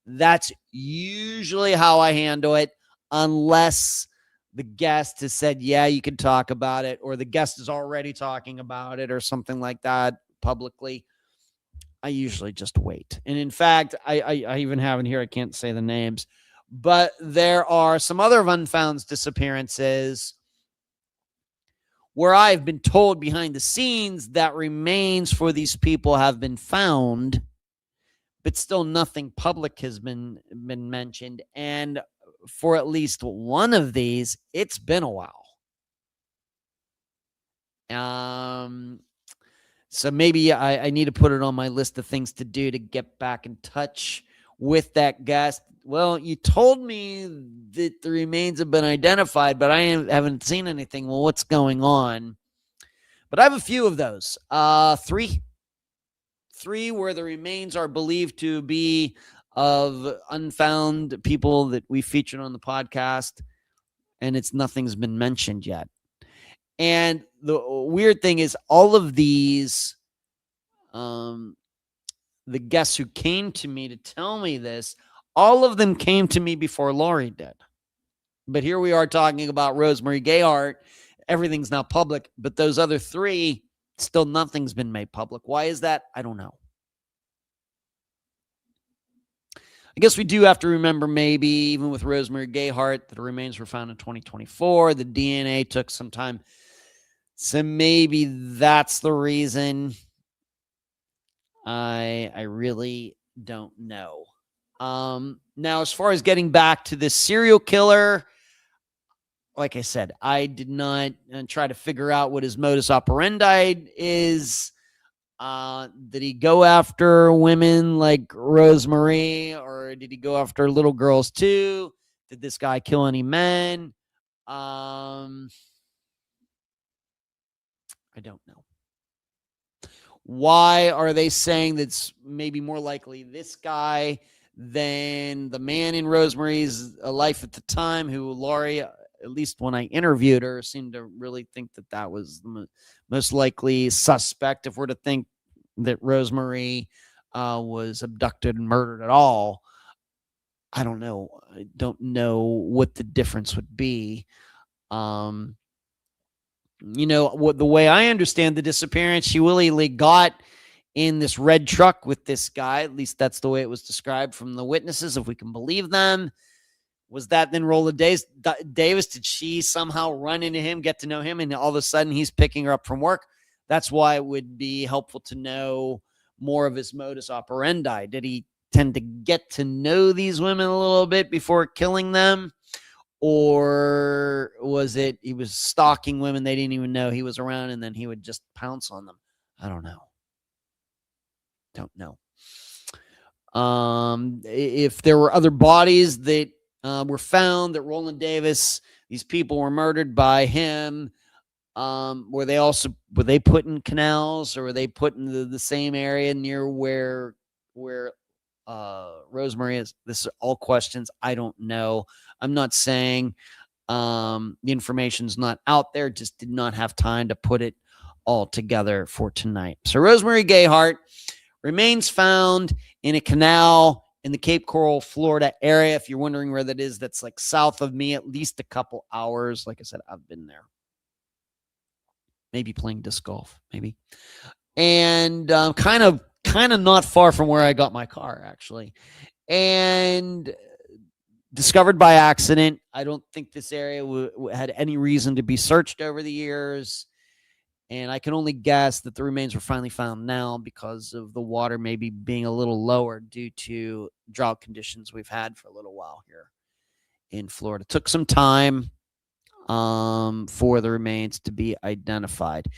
Speaker 1: That's usually how I handle it, unless the guest has said, yeah, you can talk about it, or the guest is already talking about it or something like that publicly. I usually just wait. And in fact, I even have in here, I can't say the names, but there are some other Unfound disappearances where I've been told behind the scenes that remains for these people have been found, but still nothing public has been mentioned. And for at least one of these, it's been a while. So maybe I need to put it on my list of things to do to get back in touch with that guest. Well, you told me that the remains have been identified, but I haven't seen anything. Well, what's going on? But I have a few of those. Three where the remains are believed to be of unfound people that we featured on the podcast, and nothing's been mentioned yet. And the weird thing is all of these, the guests who came to me to tell me this, all of them came to me before Laurie did. But here we are talking about Rose Marie Gayhart. Everything's now public, but those other three, still nothing's been made public. Why is that? I don't know. I guess we do have to remember, maybe even with Rose Marie Gayhart, that the remains were found in 2024. The DNA took some time. So maybe that's the reason. I really don't know. Now, as far as getting back to this serial killer, like I said, I did not try to figure out what his modus operandi is. Did he go after women like Rose Marie, or did he go after little girls too? Did this guy kill any men? I don't know. Why are they saying that's maybe more likely this guy than the man in Rose Marie's life at the time, who Laurie, at least when I interviewed her, seemed to really think that was the most likely suspect if we're to think that Rose Marie was abducted and murdered at all. I don't know. I don't know what the difference would be. What the way I understand the disappearance, she willingly got in this red truck with this guy. At least that's the way it was described from the witnesses, if we can believe them. Was that then Rolla Davis? Did she somehow run into him, get to know him, and all of a sudden he's picking her up from work? That's why it would be helpful to know more of his modus operandi. Did he tend to get to know these women a little bit before killing them? Or was it he was stalking women they didn't even know he was around, and then he would just pounce on them? I don't know. Don't know. If there were other bodies that were found that Roland Davis, these people were murdered by him, were they put in canals, or were they put in the same area near where Rose Marie is? This are all questions I don't know. I'm not saying the information's not out there, just did not have time to put it all together for tonight. So Rose Marie Gayhart remains found in a canal in the Cape Coral, Florida area. If you're wondering where that is, that's like south of me, at least a couple hours. Like I said, I've been there. Maybe playing disc golf, maybe. And kind of not far from where I got my car, actually. And discovered by accident. I don't think this area had any reason to be searched over the years. And I can only guess that the remains were finally found now because of the water maybe being a little lower due to drought conditions we've had for a little while here in Florida. It took some time for the remains to be identified.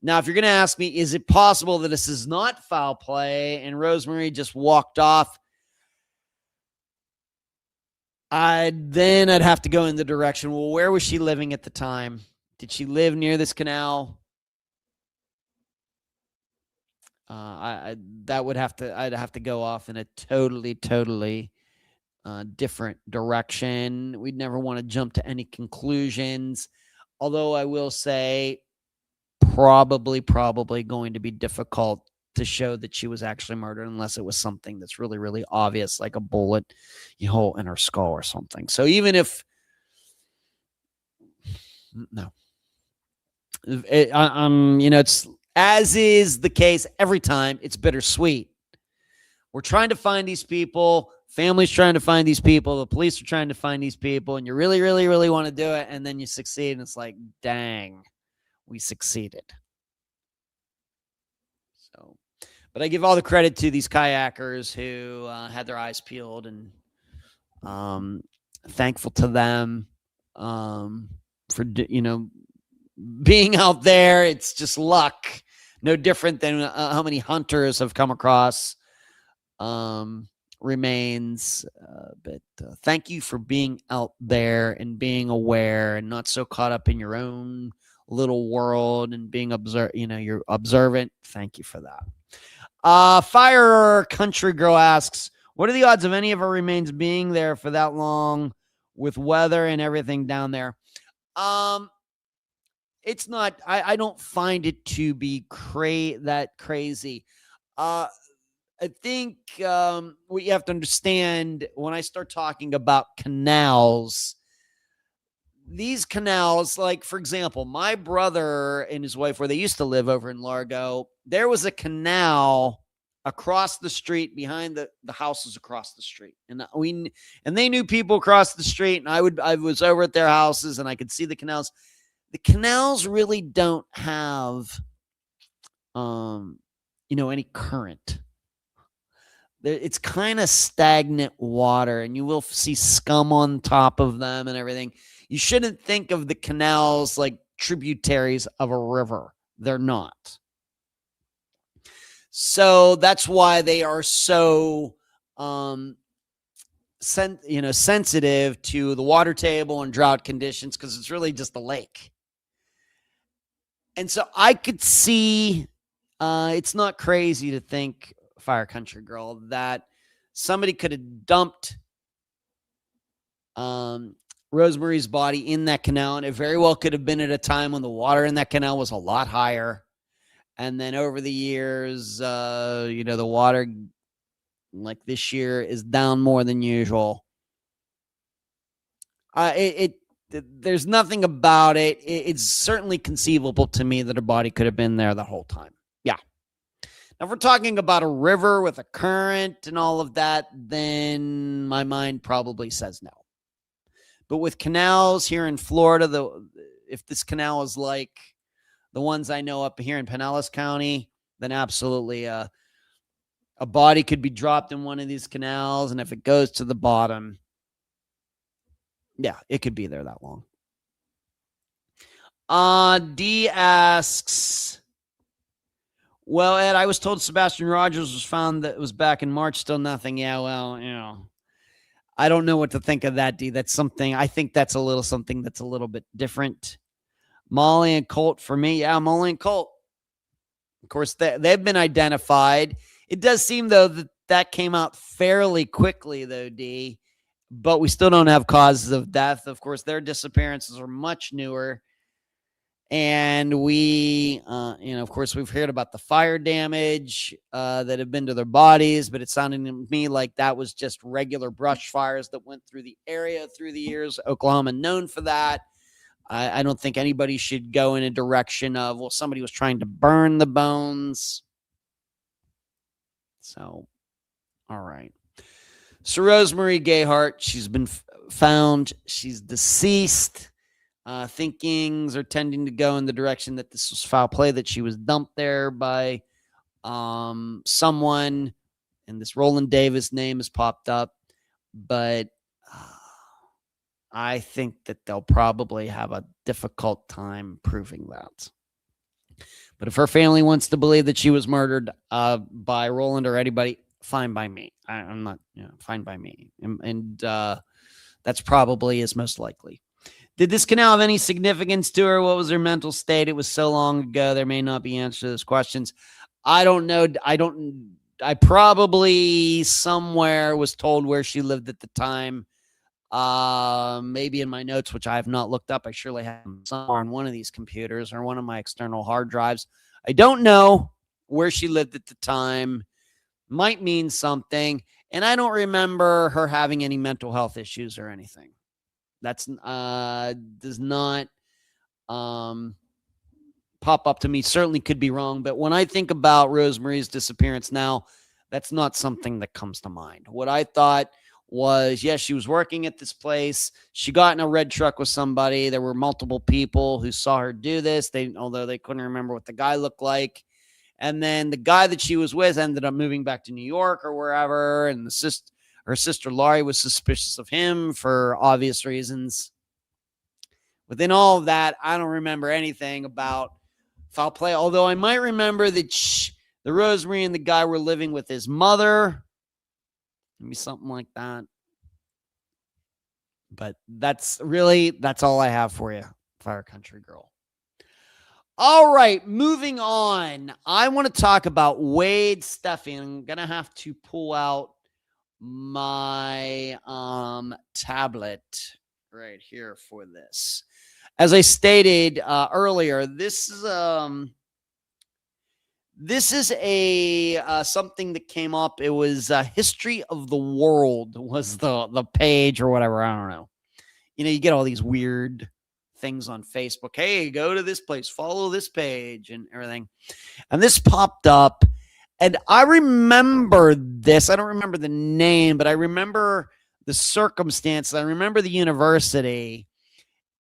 Speaker 1: Now, if you're going to ask me, is it possible that this is not foul play and Rose Marie just walked off? I'd have to go in the direction, well, where was she living at the time? Did she live near this canal? I'd have to go off in a totally different direction. We'd never want to jump to any conclusions. Although I will say, probably going to be difficult to show that she was actually murdered unless it was something that's really, really obvious, like a bullet hole in her skull or something. So even if no, it's as is the case every time. It's bittersweet. We're trying to find these people. Family's trying to find these people. The police are trying to find these people, and you really, really, really want to do it, and then you succeed, and it's like, dang, we succeeded. So, but I give all the credit to these kayakers who had their eyes peeled, and thankful to them for being out there. It's just luck. No different than how many hunters have come across remains. But thank you for being out there and being aware and not so caught up in your own little world and being you're observant. Thank you for that. Fire Country Girl asks, what are the odds of any of her remains being there for that long with weather and everything down there? It's not, I don't find it to be that crazy. I think what you have to understand when I start talking about canals, these canals, like, for example, my brother and his wife, where they used to live over in Largo, there was a canal across the street behind the houses across the street. And they knew people across the street, and I was over at their houses and I could see the canals. The canals really don't have, any current. It's kind of stagnant water, and you will see scum on top of them and everything. You shouldn't think of the canals like tributaries of a river. They're not. So that's why they are so sensitive to the water table and drought conditions, because it's really just a lake. And so I could see, it's not crazy to think, Fire Country Girl, that somebody could have dumped Rose Marie's body in that canal, and it very well could have been at a time when the water in that canal was a lot higher. And then over the years, the water, like this year, is down more than usual. There's nothing about it. It's certainly conceivable to me that her body could have been there the whole time. Yeah. Now, if we're talking about a river with a current and all of that, then my mind probably says no. But with canals here in Florida, if this canal is like the ones I know up here in Pinellas County, then absolutely a body could be dropped in one of these canals. And if it goes to the bottom, yeah, it could be there that long. D asks, well, Ed, I was told Sebastian Rogers was found that it was back in March, still nothing. Yeah, well, I don't know what to think of that, D. That's something, I think that's something that's a little bit different. Molly and Colt for me. Yeah, Molly and Colt. Of course, they've been identified. It does seem, though, that came out fairly quickly, though, D. But we still don't have causes of death. Of course, their disappearances are much newer. And we, of course, we've heard about the fire damage that have been to their bodies, but it sounded to me like that was just regular brush fires that went through the area through the years. Oklahoma known for that. I don't think anybody should go in a direction of, well, somebody was trying to burn the bones. So, all right. So Rose Marie Gayhart, she's been found. She's deceased. Thinkings are tending to go in the direction that this was foul play, that she was dumped there by someone, and this Roland Davis name has popped up. But I think that they'll probably have a difficult time proving that. But if her family wants to believe that she was murdered by Roland or anybody, fine by me. I'm not, fine by me. And that's probably is most likely. Did this canal have any significance to her? What was her mental state? It was so long ago. There may not be answers to those questions. I don't know. I probably somewhere was told where she lived at the time. Maybe in my notes, which I have not looked up. I surely have them somewhere on one of these computers or one of my external hard drives. I don't know where she lived at the time. Might mean something. And I don't remember her having any mental health issues or anything. That's does not pop up to me. Certainly could be wrong. But when I think about Rose Marie's disappearance now, that's not something that comes to mind. What I thought was, yes, she was working at this place. She got in a red truck with somebody. There were multiple people who saw her do this. Although they couldn't remember what the guy looked like. And then the guy that she was with ended up moving back to New York or wherever. And her sister Laurie was suspicious of him for obvious reasons. Within all of that, I don't remember anything about foul play. Although I might remember that the Rose Marie and the guy were living with his mother. Maybe something like that. But that's all I have for you, Fire Country Girl. All right, moving on. I want to talk about Wade Steffey. I'm going to have to pull out my tablet right here for this. As I stated earlier, this is a something that came up. It was History of the World was the page or whatever. I don't know. You get all these weird things on Facebook. Hey, go to this place, follow this page and everything. And this popped up. And I remember this. I don't remember the name, but I remember the circumstance. I remember the university.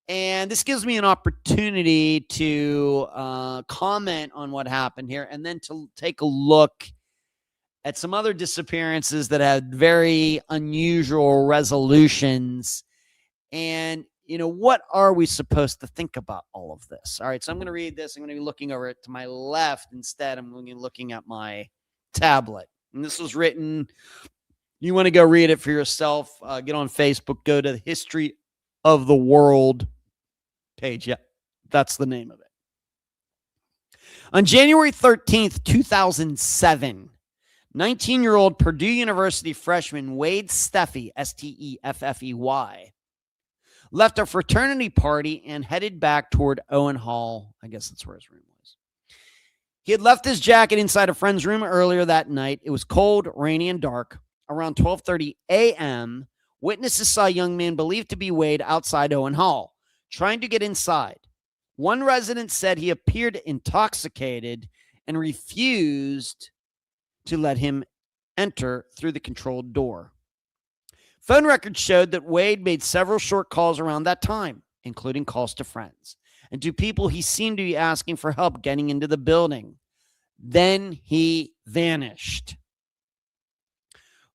Speaker 1: And this gives me an opportunity to comment on what happened here and then to take a look at some other disappearances that had very unusual resolutions. And, what are we supposed to think about all of this? All right, so I'm going to read this. I'm going to be looking over it to my left. Instead, I'm going to be looking at my tablet. And this was written, you want to go read it for yourself, get on Facebook, go to the History of the World page. Yeah, that's the name of it. On January 13th, 2007, 19-year-old Purdue University freshman Wade Steffey, Steffey, left a fraternity party and headed back toward Owen Hall. I guess that's where his room was. He had left his jacket inside a friend's room earlier that night. It was cold, rainy, and dark. Around 12:30 a.m., Witnesses saw a young man believed to be Wade outside Owen Hall, trying to get inside. One resident said he appeared intoxicated and refused to let him enter through the controlled door. Phone records showed that Wade made several short calls around that time, including calls to friends and to people he seemed to be asking for help getting into the building. Then he vanished.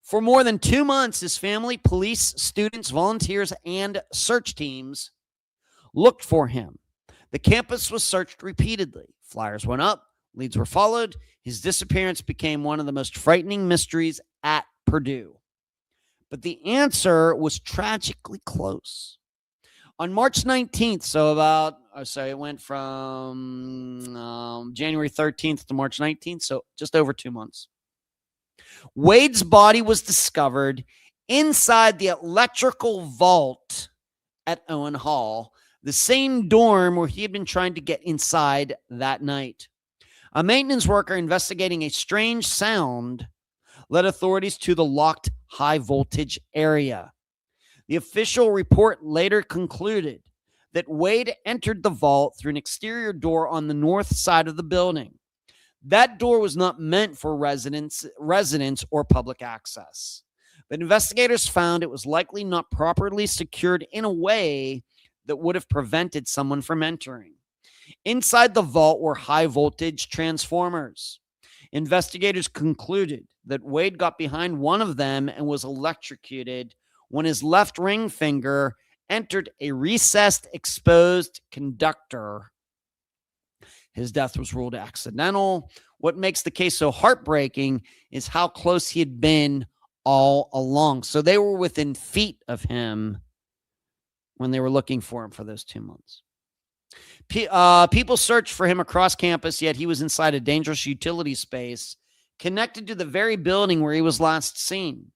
Speaker 1: For more than 2 months, his family, police, students, volunteers, and search teams looked for him. The campus was searched repeatedly. Flyers went up, leads were followed. His disappearance became one of the most frightening mysteries at Purdue. But the answer was tragically close. On March 19th, it went from January 13th to March 19th, so just over 2 months. Wade's body was discovered inside the electrical vault at Owen Hall, the same dorm where he had been trying to get inside that night. A maintenance worker investigating a strange sound led authorities to the locked high voltage area. The official report later concluded that Wade entered the vault through an exterior door on the north side of the building. That door was not meant for residents or public access. But investigators found it was likely not properly secured in a way that would have prevented someone from entering. Inside the vault were high voltage transformers. Investigators concluded that Wade got behind one of them and was electrocuted when his left ring finger entered a recessed exposed conductor. His death was ruled accidental. What makes the case so heartbreaking is how close he had been all along. So they were within feet of him when they were looking for him for those 2 months. People searched for him across campus, yet he was inside a dangerous utility space connected to the very building where he was last seen.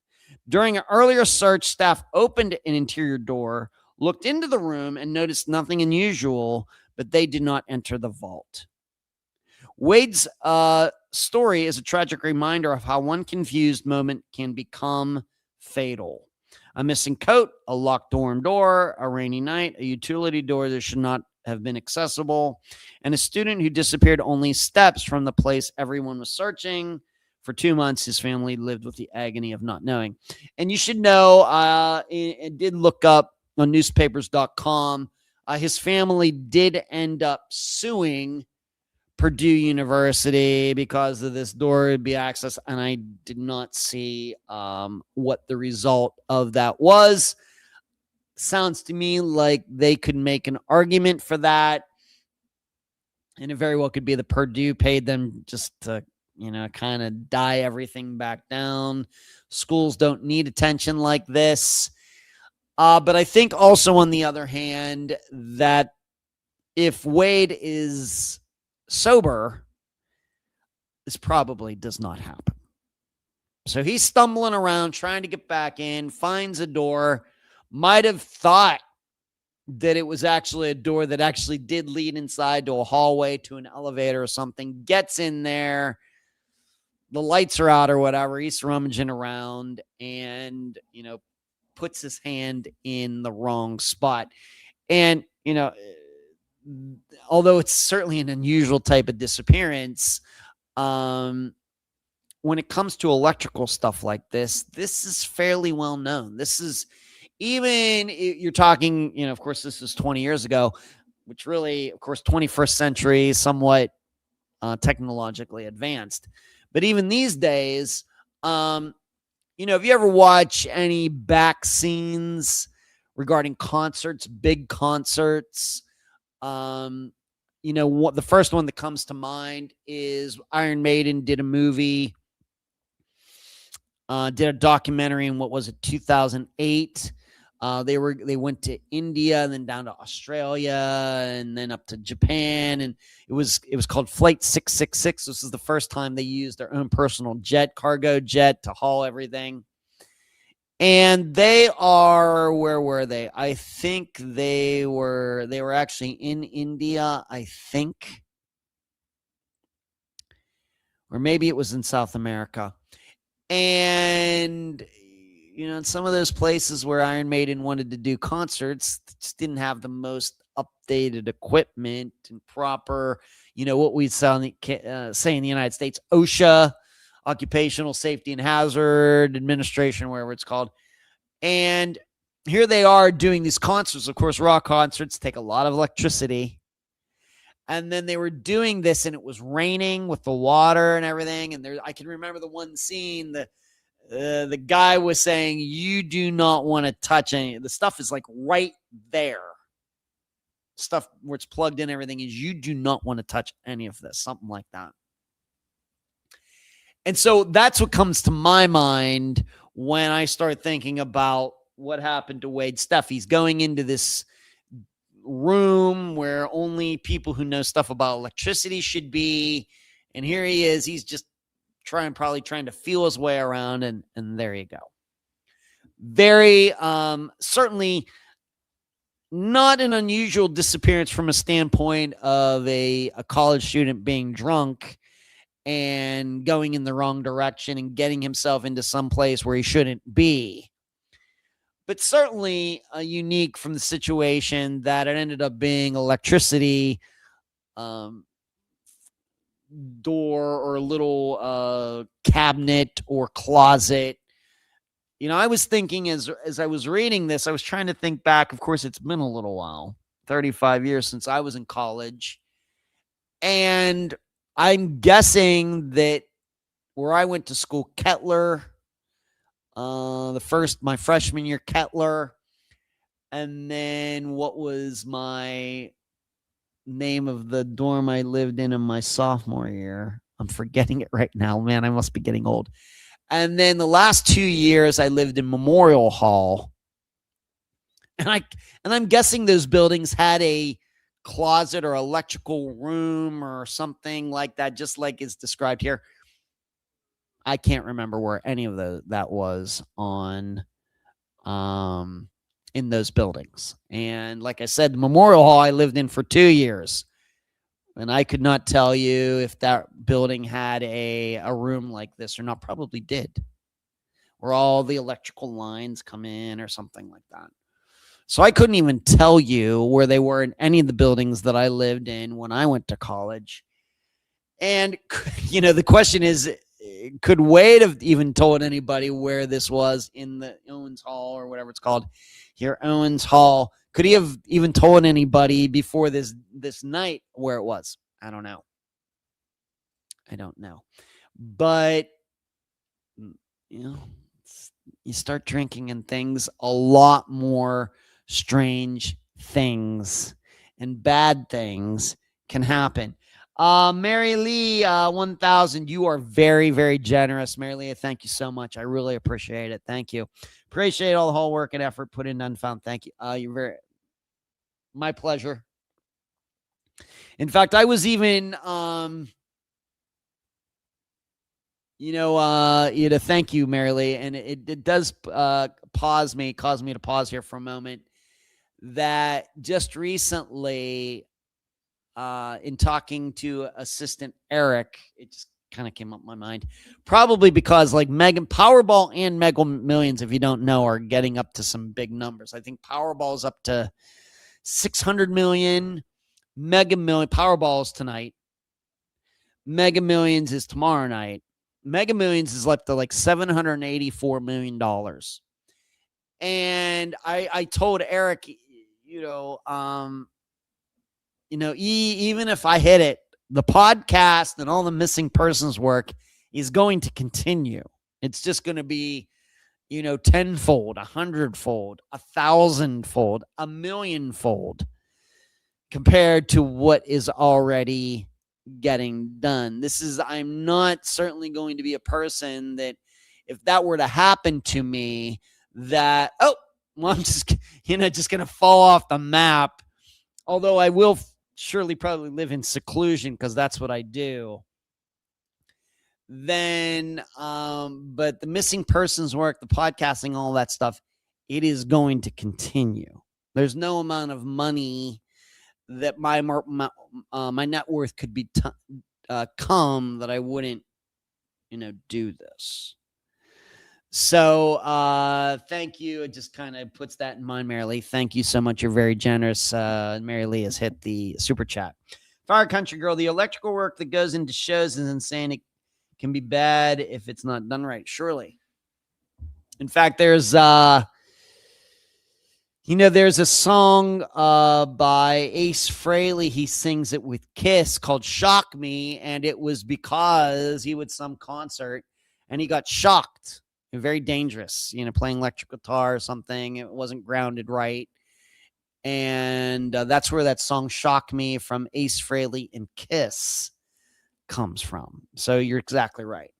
Speaker 1: During an earlier search, staff opened an interior door, looked into the room, and noticed nothing unusual, but they did not enter the vault. Wade's story is a tragic reminder of how one confused moment can become fatal. A missing coat, a locked dorm door, a rainy night, a utility door that should not have been accessible, and a student who disappeared only steps from the place everyone was searching. For 2 months, his family lived with the agony of not knowing. And you should know, it did look up on newspapers.com. His family did end up suing Purdue University because of this door would be accessed, and I did not see what the result of that was. Sounds to me like they could make an argument for that, and it very well could be that Purdue paid them just to, kind of die everything back down. Schools don't need attention like this. But I think also, on the other hand, that if Wade is sober, this probably does not happen. So he's stumbling around, trying to get back in, finds a door, might have thought that it was actually a door that actually did lead inside to a hallway, to an elevator or something, gets in there, the lights are out or whatever, he's rummaging around and, puts his hand in the wrong spot. And, although it's certainly an unusual type of disappearance, when it comes to electrical stuff like this is fairly well known. This is, even you're talking, of course, this is 20 years ago, which really, of course, 21st century, somewhat technologically advanced. But even these days, if you ever watch any back scenes regarding concerts, big concerts, the first one that comes to mind is Iron Maiden did a movie, did a documentary in, 2008. They went to India and then down to Australia and then up to Japan, and it was called Flight 666. This is the first time they used their own personal jet, cargo jet, to haul everything. And they are, where were they? I think they were actually in India, I think. Or maybe it was in South America. And in some of those places where Iron Maiden wanted to do concerts, just didn't have the most updated equipment and proper, what we say in the United States, OSHA, Occupational Safety and Hazard Administration, wherever it's called. And here they are doing these concerts. Of course, rock concerts take a lot of electricity. And then they were doing this, and it was raining with the water and everything. And I can remember the one scene, the guy was saying, you do not want to touch any. The stuff is like right there. Stuff where it's plugged in, everything is, you do not want to touch any of this, something like that. And so that's what comes to my mind when I start thinking about what happened to Wade Steffey. He's going into this room where only people who know stuff about electricity should be. And here he is. He's just probably trying to feel his way around. And there you go. Very, certainly not an unusual disappearance from a standpoint of a college student being drunk and going in the wrong direction and getting himself into some place where he shouldn't be. But certainly unique from the situation that it ended up being electricity door or a little cabinet or closet. I was thinking as I was reading this, I was trying to think back. Of course, it's been a little while, 35 years since I was in college. And I'm guessing that where I went to school, Kettler, my freshman year, Kettler. And then what was my name of the dorm I lived in my sophomore year? I'm forgetting it right now. Man, I must be getting old. And then the last 2 years I lived in Memorial Hall. And I'm guessing those buildings had a closet or electrical room or something like that, just like it's described here. I can't remember where any of that was on in those buildings. And like I said, the Memorial Hall I lived in for 2 years. And I could not tell you if that building had a room like this or not. Probably did. Where all the electrical lines come in or something like that. So I couldn't even tell you where they were in any of the buildings that I lived in when I went to college. And, the question is, could Wade have even told anybody where this was in the Owens Hall or whatever it's called here, Owens Hall? Could he have even told anybody before this night where it was? I don't know. But, you start drinking and things, a lot more strange things and bad things can happen. Mary Lee, 1000. You are very, very generous. Mary Lee, thank you so much. I really appreciate it. Thank you. Appreciate all the whole work and effort put in Unfound. Thank you. My pleasure. In fact, I was even, thank you, Mary Lee. And it does cause me to pause here for a moment, that just recently, in talking to assistant Eric, it just kind of came up in my mind, probably because like Powerball and Mega Millions, if you don't know, are getting up to some big numbers. I think Powerball is up to 600 million. Mega Million, Powerball is tonight. Mega Millions is tomorrow night. Mega Millions is up to like $784 million. And I told Eric, even if I hit it, the podcast and all the missing persons work is going to continue. It's just going to be, tenfold, 100-fold, 1,000-fold, 1,000,000-fold compared to what is already getting done. I'm not certainly going to be a person that if that were to happen to me, that, I'm just going to fall off the map. Although I will surely probably live in seclusion because that's what I do. Then, but the missing persons work, the podcasting, all that stuff, it is going to continue. There's no amount of money that my net worth could be come that I wouldn't, do this. So thank you. It just kind of puts that in mind, Mary Lee. Thank you so much. You're very generous. Mary Lee has hit the super chat. Fire Country Girl, the electrical work that goes into shows is insane. It can be bad if it's not done right. Surely. In fact, there's there's a song by Ace Frehley. He sings it with Kiss called Shock Me. And it was because he was some concert and he got shocked. Very dangerous, playing electric guitar or something. It wasn't grounded right. And that's where that song Shock Me from Ace Frehley and Kiss comes from. So you're exactly right.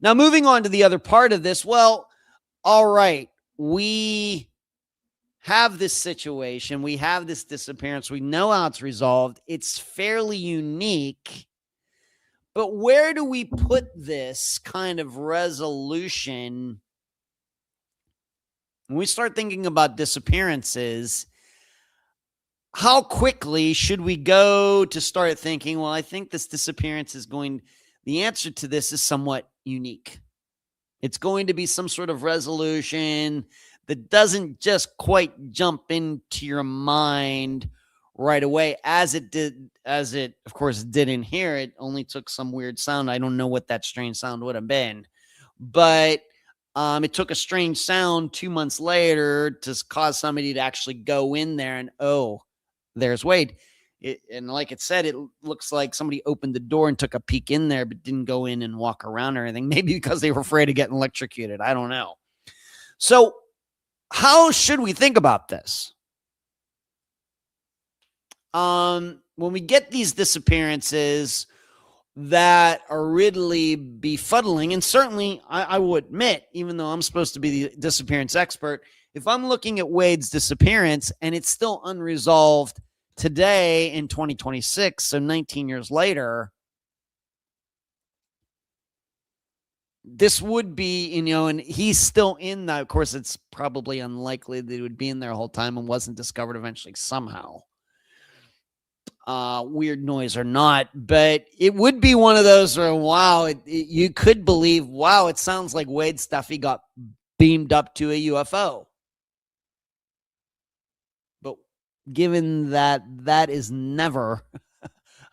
Speaker 1: Now, moving on to the other part of this. Well, all right. We have this situation. We have this disappearance. We know how it's resolved. It's fairly unique. But where do we put this kind of resolution? When we start thinking about disappearances, how quickly should we go to start thinking, well, I think this disappearance is the answer to this is somewhat unique. It's going to be some sort of resolution that doesn't just quite jump into your mind right away as it, of course, did in here. It only took some weird sound. I don't know what that strange sound would have been, but it took a strange sound 2 months later to cause somebody to actually go in there and, oh, there's Wade. And like it said, it looks like somebody opened the door and took a peek in there, but didn't go in and walk around or anything. Maybe because they were afraid of getting electrocuted. I don't know. So how should we think about this? When we get these disappearances that are really befuddling, and certainly I will admit, even though I'm supposed to be the disappearance expert, if I'm looking at Wade's disappearance and it's still unresolved today in 2026, so 19 years later, this would be, and he's still in that. Of course, it's probably unlikely that he would be in there the whole time and wasn't discovered eventually somehow. Weird noise or not, but it would be one of those where, wow, you could believe, wow, it sounds like Wade Steffey got beamed up to a UFO. But given that that is never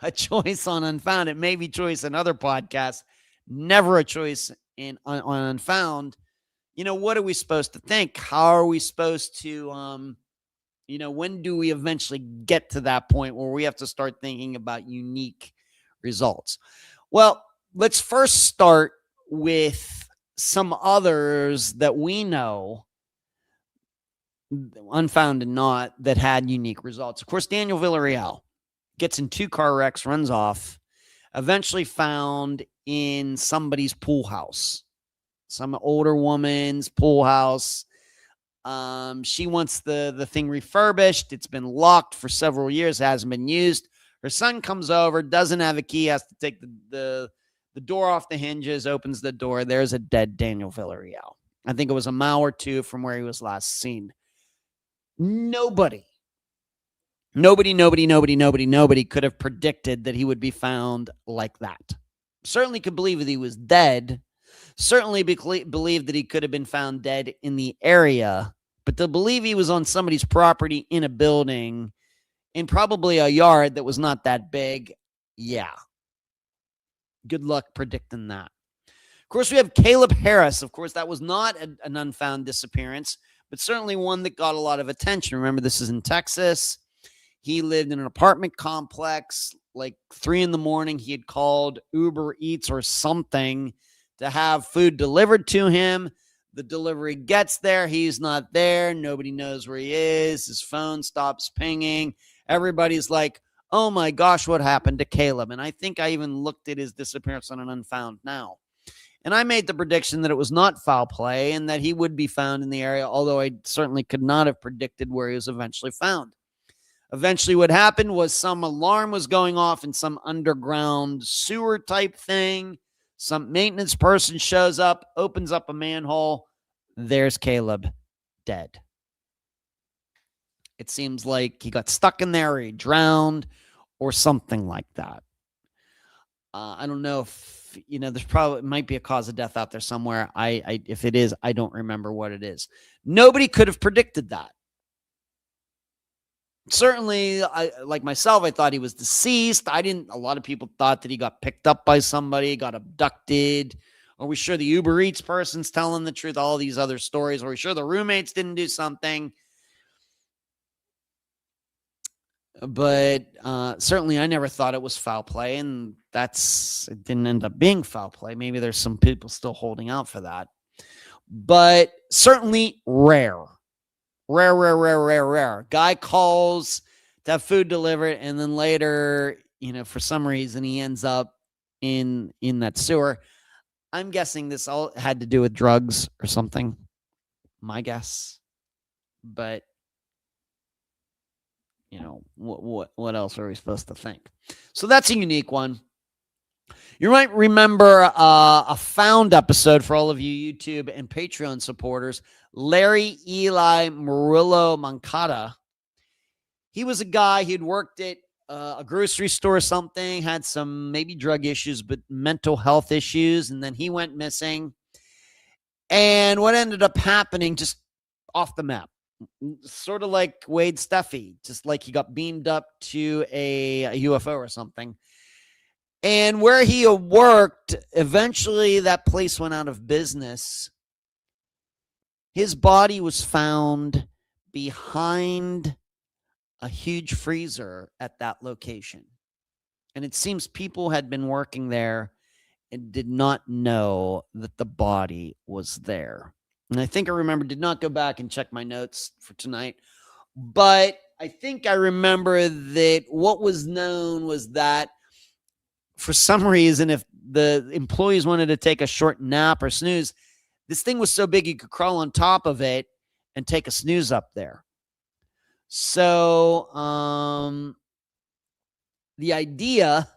Speaker 1: a choice on Unfound, it may be choice in other podcasts, never a choice on Unfound. What are we supposed to think? How are we supposed to, when do we eventually get to that point where we have to start thinking about unique results? Well, let's first start with some others that we know, Unfound and not, that had unique results. Of course, Daniel Villarreal gets in 2 car wrecks, runs off, eventually found in somebody's pool house, some older woman's pool house. She wants the thing refurbished. It's been locked for several years, hasn't been used. Her son comes over, doesn't have a key, has to take the door off the hinges, opens the door. There's a dead Daniel Villarreal. I think it was a mile or two from where he was last seen. Nobody could have predicted that he would be found like that. Certainly could believe that he was dead. Certainly believe that he could have been found dead in the area, but to believe he was on somebody's property in a building, in probably a yard that was not that big, yeah. Good luck predicting that. Of course, we have Caleb Harris. Of course, that was not an Unfound disappearance, but certainly one that got a lot of attention. Remember, this is in Texas. He lived in an apartment complex. Like 3 a.m, he had called Uber Eats or something to have food delivered to him. The delivery gets there. He's not there. Nobody knows where he is. His phone stops pinging. Everybody's like, oh my gosh, what happened to Caleb? And I think I even looked at his disappearance on an Unfound now. And I made the prediction that it was not foul play and that he would be found in the area, although I certainly could not have predicted where he was eventually found. Eventually, what happened was some alarm was going off in some underground sewer type thing. Some maintenance person shows up, opens up a manhole. There's Caleb, dead. It seems like he got stuck in there or he drowned or something like that. I don't know if there's probably might be a cause of death out there somewhere. If it is, I don't remember what it is. Nobody could have predicted that. Certainly, like myself, I thought he was deceased. A lot of people thought that he got picked up by somebody, got abducted. Are we sure the Uber Eats person's telling the truth? All these other stories. Are we sure the roommates didn't do something? But certainly I never thought it was foul play, and it didn't end up being foul play. Maybe there's some people still holding out for that. But certainly rare. Guy calls to have food delivered, and then later, for some reason, he ends up in that sewer. I'm guessing this all had to do with drugs or something. My guess. But what else are we supposed to think? So that's a unique one. You might remember a Found episode for all of you YouTube and Patreon supporters. Larry Eli Murillo Mancada. He was a guy, he'd worked at a grocery store or something, had some maybe drug issues, but mental health issues, and then he went missing. And what ended up happening, just off the map, sort of like Wade Steffey, just like he got beamed up to a UFO or something. And where he worked, eventually that place went out of business. His body was found behind a huge freezer at that location. And it seems people had been working there and did not know that the body was there. And I think I remember, did not go back and check my notes for tonight, but I think I remember that what was known was that for some reason, if the employees wanted to take a short nap or snooze, this thing was so big you could crawl on top of it and take a snooze up there. So the idea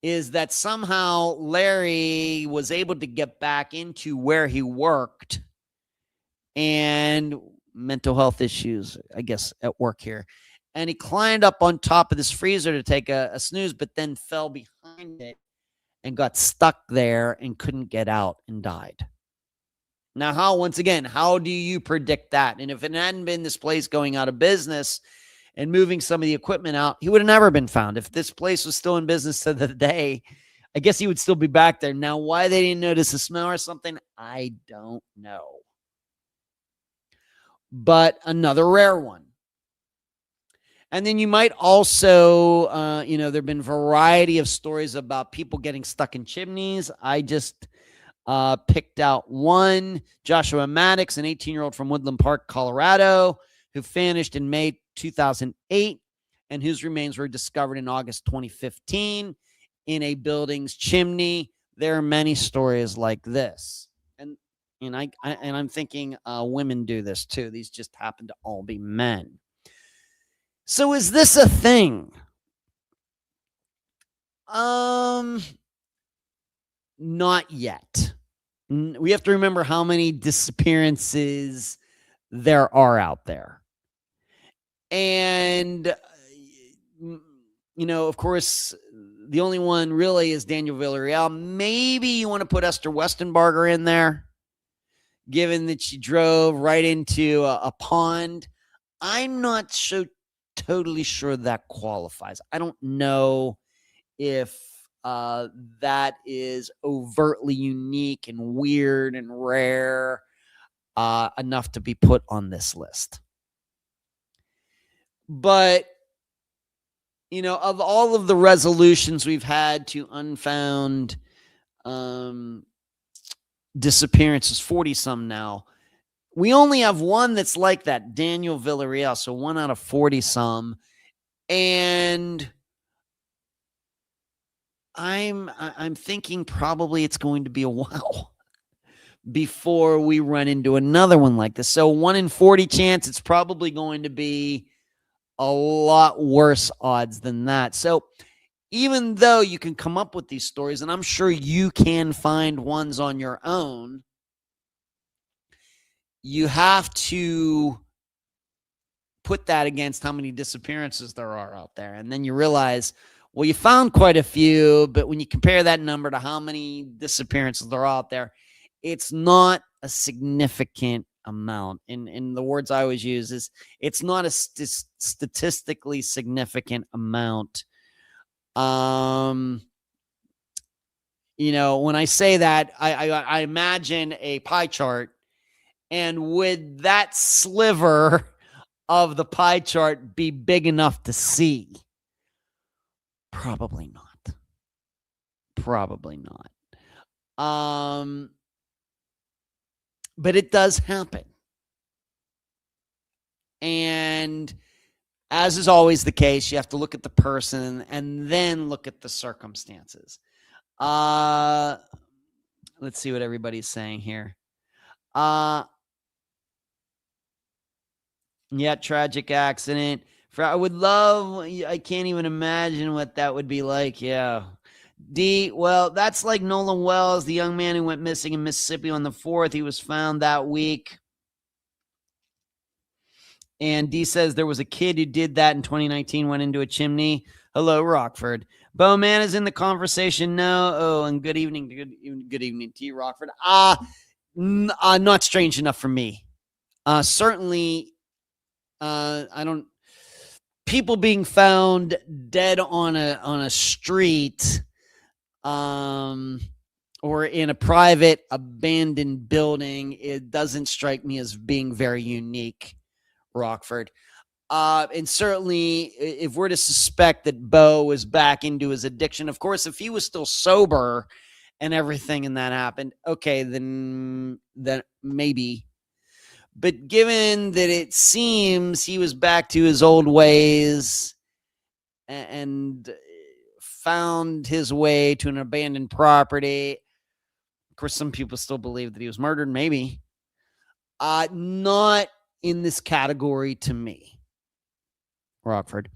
Speaker 1: is that somehow Larry was able to get back into where he worked, and mental health issues, I guess, at work here. And he climbed up on top of this freezer to take a snooze, but then fell behind it and got stuck there and couldn't get out and died. Now, once again, how do you predict that? And if it hadn't been this place going out of business and moving some of the equipment out, he would have never been found. If this place was still in business to the day, I guess he would still be back there. Now, why they didn't notice the smell or something, I don't know. But another rare one. And then you might also, there have been a variety of stories about people getting stuck in chimneys. I just picked out one. Joshua Maddox, an 18-year-old from Woodland Park, Colorado, who vanished in May 2008 and whose remains were discovered in August 2015 in a building's chimney. There are many stories like this. And I'm thinking women do this too. These just happen to all be men. So is this a thing? Not yet. We have to remember how many disappearances there are out there. And, of course, the only one really is Daniel Villarreal. Maybe you want to put Esther Westenbarger in there, given that she drove right into a pond. I'm not totally sure that qualifies. I don't know if that is overtly unique and weird and rare enough to be put on this list. But, of all of the resolutions we've had to Unfound disappearances, 40 some now, we only have one that's like that, Daniel Villarreal. So 1 out of 40 some. And I'm thinking probably it's going to be a while before we run into another one like this. So 1 in 40 chance, it's probably going to be a lot worse odds than that. So even though you can come up with these stories, and I'm sure you can find ones on your own, you have to put that against how many disappearances there are out there. And then you realize, Well, you found quite a few, but when you compare that number to how many disappearances there are out there, it's not a significant amount. And the words I always use is it's not a statistically significant amount. When I say that, I imagine a pie chart, and would that sliver of the pie chart be big enough to see? Probably not. Probably not. But it does happen. And as is always the case, you have to look at the person and then look at the circumstances. Let's see what everybody's saying here. Yeah, tragic accident. I would love, I can't even imagine what that would be like. Yeah. D, well, that's like Nolan Wells, the young man who went missing in Mississippi on the 4th. He was found that week. And D says there was a kid who did that in 2019, went into a chimney. Hello, Rockford. Bowman is in the conversation. No. Oh, and good evening. Good evening to you, Rockford. Not strange enough for me. Certainly, I don't. People being found dead on a street, or in a private abandoned building, it doesn't strike me as being very unique, Rockford. And certainly, if we're to suspect that Bo was back into his addiction, of course, if he was still sober and everything and that happened, okay, then maybe. But given that it seems he was back to his old ways and found his way to an abandoned property, of course, some people still believe that he was murdered, maybe. Not in this category to me, Rockford.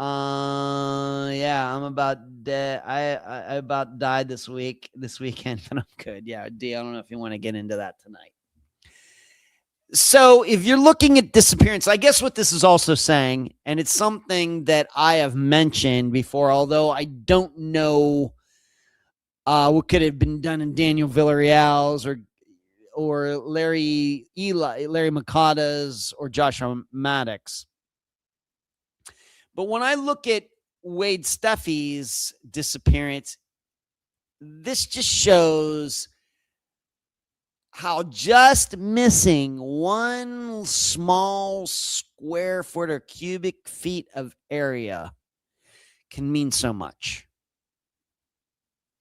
Speaker 1: Yeah, I'm about dead. I about died this weekend, but I'm good. Yeah, D, I don't know if you want to get into that tonight. So if you're looking at disappearance, I guess what this is also saying, and it's something that I have mentioned before, although I don't know what could have been done in Daniel Villarreal's or Larry Makata's or Joshua Maddox. But when I look at Wade Steffey's disappearance, this just shows how just missing one small square foot or cubic feet of area can mean so much.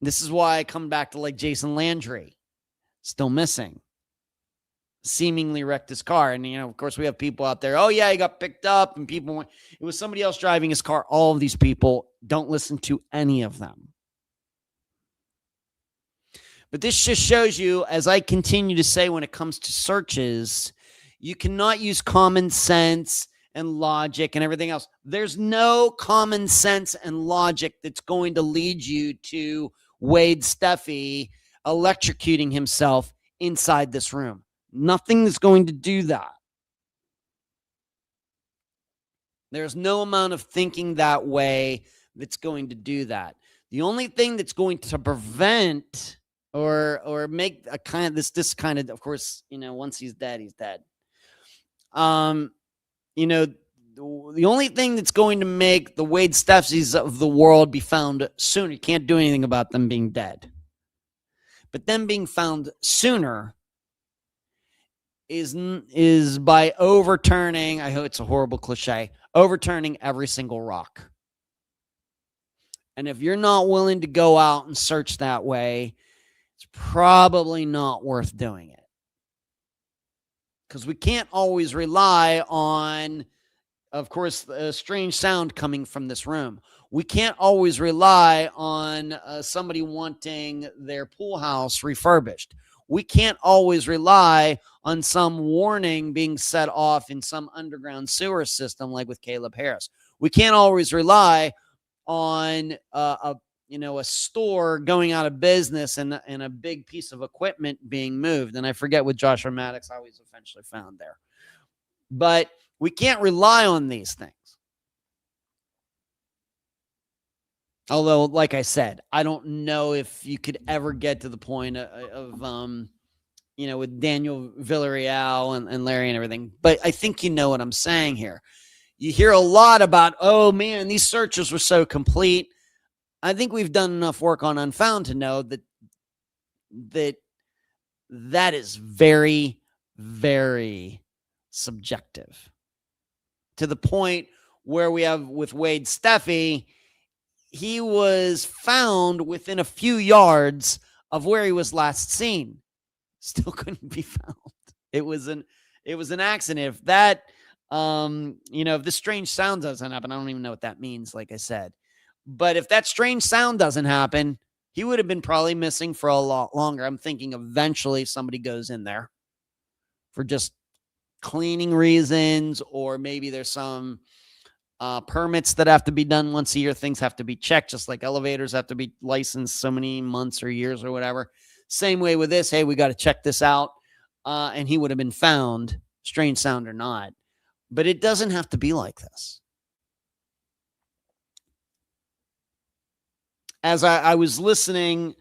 Speaker 1: This is why I come back to like Jason Landry, still missing, seemingly wrecked his car. And, of course, we have people out there, oh, yeah, he got picked up, and it was somebody else driving his car. All of these people, don't listen to any of them. But this just shows you, as I continue to say when it comes to searches, you cannot use common sense and logic and everything else. There's no common sense and logic that's going to lead you to Wade Steffey electrocuting himself inside this room. Nothing is going to do that. There's no amount of thinking that way that's going to do that. The only thing that's going to prevent or make a kind of this kind of course, once he's dead, he's dead. The only thing that's going to make the Wade Steffeys of the world be found sooner, you can't do anything about them being dead. But them being found sooner is by overturning, I hope it's a horrible cliche, overturning every single rock. And if you're not willing to go out and search that way, it's probably not worth doing it. Because we can't always rely on, of course, a strange sound coming from this room. We can't always rely on somebody wanting their pool house refurbished. We can't always rely on some warning being set off in some underground sewer system like with Caleb Harris. We can't always rely on a store going out of business and a big piece of equipment being moved. And I forget what Joshua Maddox always eventually found there. But we can't rely on these things. Although, like I said, I don't know if you could ever get to the point of with Daniel Villarreal and Larry and everything. But I think you know what I'm saying here. You hear a lot about, oh man, these searches were so complete. I think we've done enough work on Unfound to know that is very, very subjective, to the point where we have with Wade Steffey, he was found within a few yards of where he was last seen. Still couldn't be found. It was an accident. If that, if the strange sound doesn't happen, I don't even know what that means, like I said. But if that strange sound doesn't happen, he would have been probably missing for a lot longer. I'm thinking eventually somebody goes in there for just cleaning reasons, or maybe there's some permits that have to be done once a year. Things have to be checked, just like elevators have to be licensed so many months or years or whatever. Same way with this. Hey, we got to check this out. And he would have been found, strange sound or not. But it doesn't have to be like this. As I was listening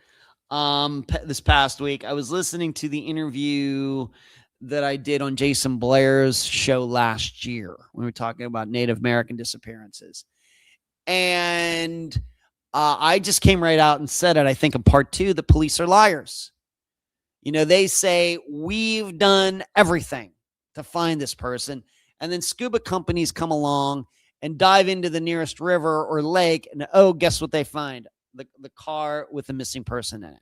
Speaker 1: this past week, I was listening to the interview that I did on Jason Blair's show last year when we were talking about Native American disappearances. And I just came right out and said it, I think in part 2, the police are liars. They say we've done everything to find this person. And then scuba companies come along and dive into the nearest river or lake. And guess what they find? The car with a missing person in it.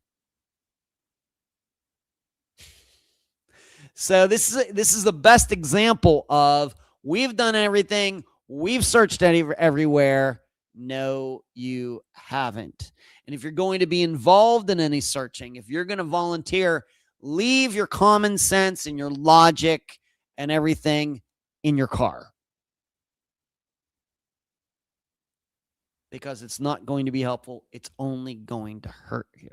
Speaker 1: So this is the best example of we've done everything. We've searched everywhere. No, you haven't. And if you're going to be involved in any searching, if you're going to volunteer, leave your common sense and your logic and everything in your car. Because it's not going to be helpful. It's only going to hurt you.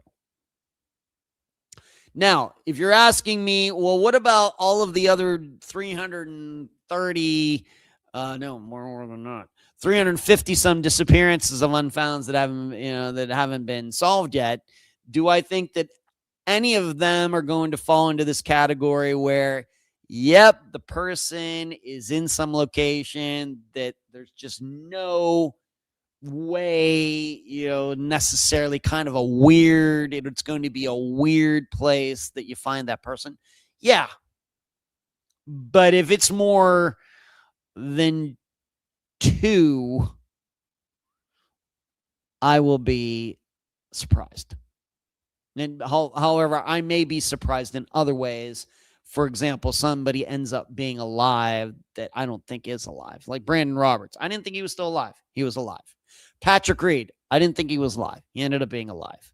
Speaker 1: Now, if you're asking me, well, what about all of the other 330, no, more than that, 350 some disappearances of Unfounds that haven't been solved yet? Do I think that any of them are going to fall into this category where, yep, the person is in some location that there's just no way, necessarily kind of it's going to be a weird place that you find that person? Yeah. But if it's more than 2, I will be surprised. And however, I may be surprised in other ways. For example, somebody ends up being alive that I don't think is alive. Like Brandon Roberts. I didn't think he was still alive. He was alive. Patrick Reed. I didn't think he was alive. He ended up being alive.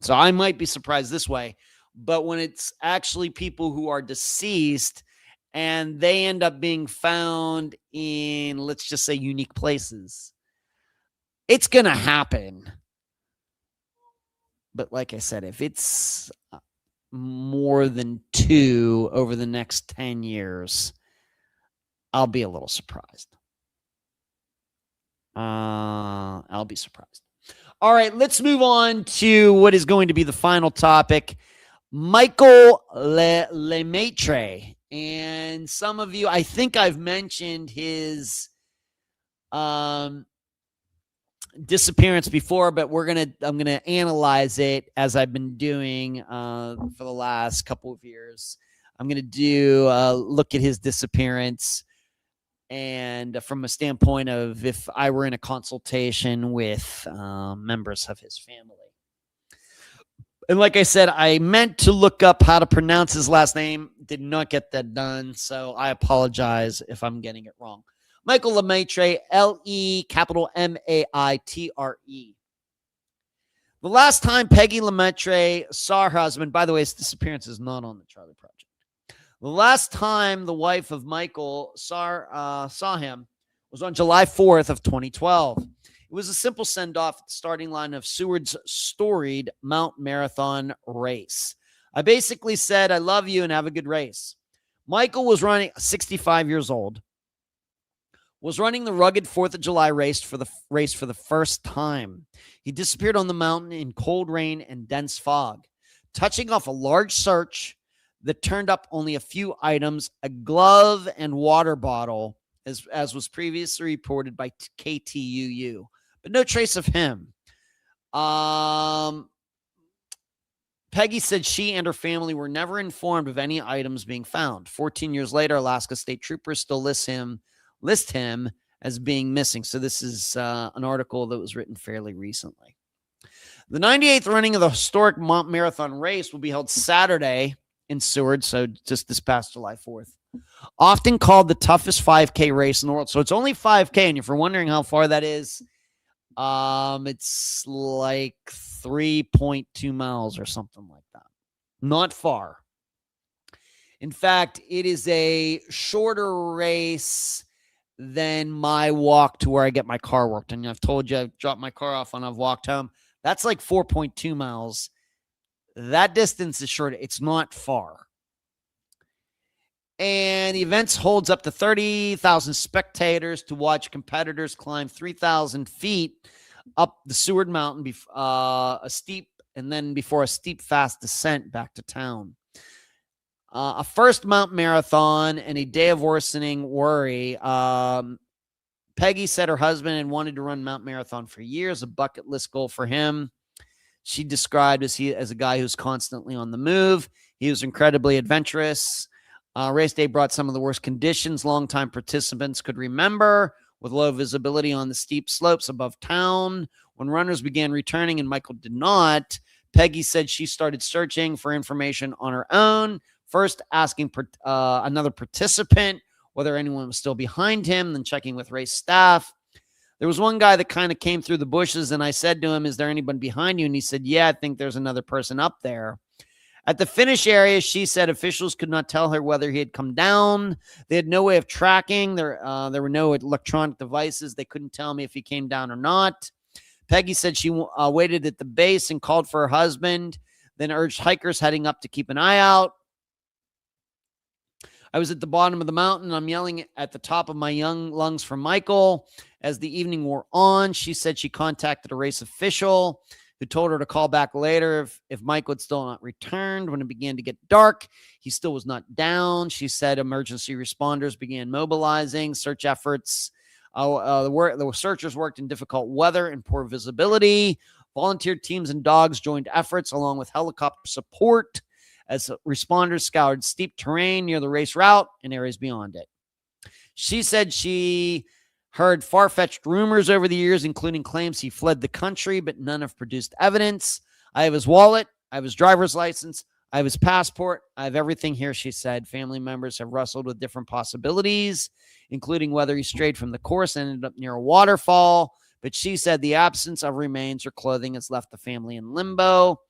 Speaker 1: So I might be surprised this way. But when it's actually people who are deceased and they end up being found in, let's just say, unique places, it's going to happen. But like I said, if it's more than 2 over the next 10 years, I'll be a little surprised. I'll be surprised. All right, let's move on to what is going to be the final topic. Michael LeMaitre. And some of you, I think I've mentioned his disappearance before, but I'm gonna analyze it as I've been doing for the last couple of years. I'm gonna do a look at his disappearance, and from a standpoint of if I were in a consultation with members of his family. And like I said, I meant to look up how to pronounce his last name. Did not get that done, so I apologize if I'm getting it wrong. Michael LeMaitre, LeMaitre. The last time Peggy LeMaitre saw her husband, by the way, his disappearance is not on the Charlie Project. The last time the wife of Michael saw him was on July 4th of 2012. It was a simple send-off at the starting line of Seward's storied Mount Marathon race. I basically said, I love you and have a good race. Michael was running 65 years old, was running the rugged 4th of July race for the first time. He disappeared on the mountain in cold rain and dense fog, touching off a large search that turned up only a few items, a glove and water bottle, as was previously reported by KTUU, but no trace of him. Peggy said she and her family were never informed of any items being found. 14 years later, Alaska State Troopers still list him as being missing. So this is an article that was written fairly recently. The 98th running of the historic Mount Marathon race will be held Saturday in Seward, so just this past July 4th. Often called the toughest 5K race in the world. So it's only 5K, and if you're wondering how far that is, it's like 3.2 miles or something like that. Not far. In fact, it is a shorter race than my walk to where I get my car worked. And I've told you I've dropped my car off and I've walked home. That's like 4.2 miles. That distance is short. It's not far. And the event holds up to 30,000 spectators to watch competitors climb 3,000 feet up the Seward Mountain, before a steep fast descent back to town. A first Mount Marathon and a day of worsening worry. Peggy said her husband had wanted to run Mount Marathon for years, a bucket list goal for him. She described as a guy who's constantly on the move. He was incredibly adventurous. Race day brought some of the worst conditions longtime participants could remember, with low visibility on the steep slopes above town. When runners began returning and Michael did not, Peggy said she started searching for information on her own, first asking another participant whether anyone was still behind him, then checking with race staff. There was one guy that kind of came through the bushes, and I said to him, "Is there anyone behind you?" And he said, "Yeah, I think there's another person up there." At the finish area, she said officials could not tell her whether he had come down. They had no way of tracking. There were no electronic devices. They couldn't tell me if he came down or not. Peggy said she waited at the base and called for her husband, then urged hikers heading up to keep an eye out. I was at the bottom of the mountain. I'm yelling at the top of my young lungs for Michael. As the evening wore on, she said she contacted a race official who told her to call back later if Michael had still not returned. When it began to get dark, he still was not down. She said emergency responders began mobilizing search efforts. The searchers worked in difficult weather and poor visibility. Volunteer teams and dogs joined efforts along with helicopter support as responders scoured steep terrain near the race route and areas beyond it. She said she heard far-fetched rumors over the years, including claims he fled the country, but none have produced evidence. I have his wallet. I have his driver's license. I have his passport. I have everything here, she said. Family members have wrestled with different possibilities, including whether he strayed from the course and ended up near a waterfall. But she said the absence of remains or clothing has left the family in limbo.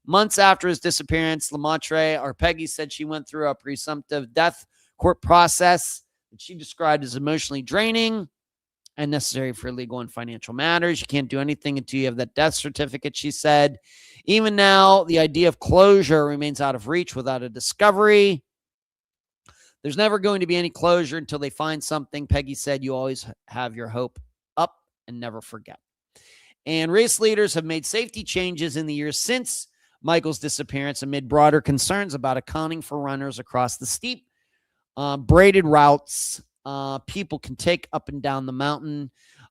Speaker 1: Months after his disappearance, LeMaitre, or Peggy, said she went through a presumptive death court process that she described as emotionally draining and necessary for legal and financial matters. You can't do anything until you have that death certificate, she said. Even now, the idea of closure remains out of reach without a discovery. There's never going to be any closure until they find something. Peggy said you always have your hope up and never forget. And race leaders have made safety changes in the years since Michael's disappearance amid broader concerns about accounting for runners across the steep, braided routes people can take up and down the mountain.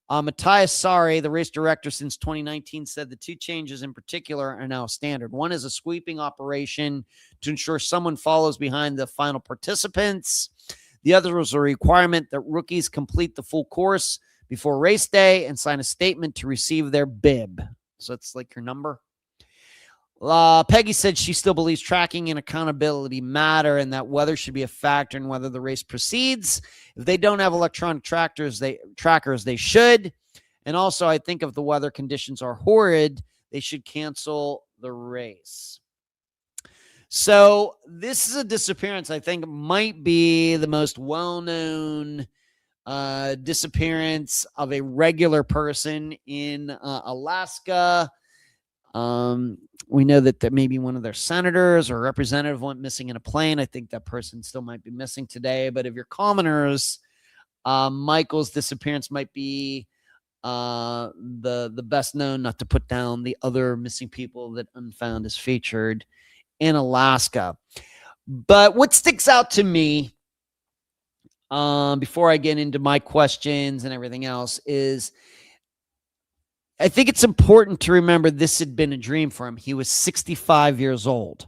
Speaker 1: Matthias Sari, the race director since 2019, said the two changes in particular are now standard. One is a sweeping operation to ensure someone follows behind the final participants. The other was a requirement that rookies complete the full course before race day and sign a statement to receive their bib. So it's like your number. Peggy said she still believes tracking and accountability matter and that weather should be a factor in whether the race proceeds. If they don't have electronic trackers, they should. And also, I think if the weather conditions are horrid, they should cancel the race. So this is a disappearance I think might be the most well-known disappearance of a regular person in Alaska. We know that maybe one of their senators or representative went missing in a plane. I think that person still might be missing today. But if you're commoners, Michael's disappearance might be the best known, not to put down the other missing people that Unfound is featured in Alaska. But what sticks out to me, before I get into my questions and everything else, is I think it's important to remember this had been a dream for him. He was 65 years old.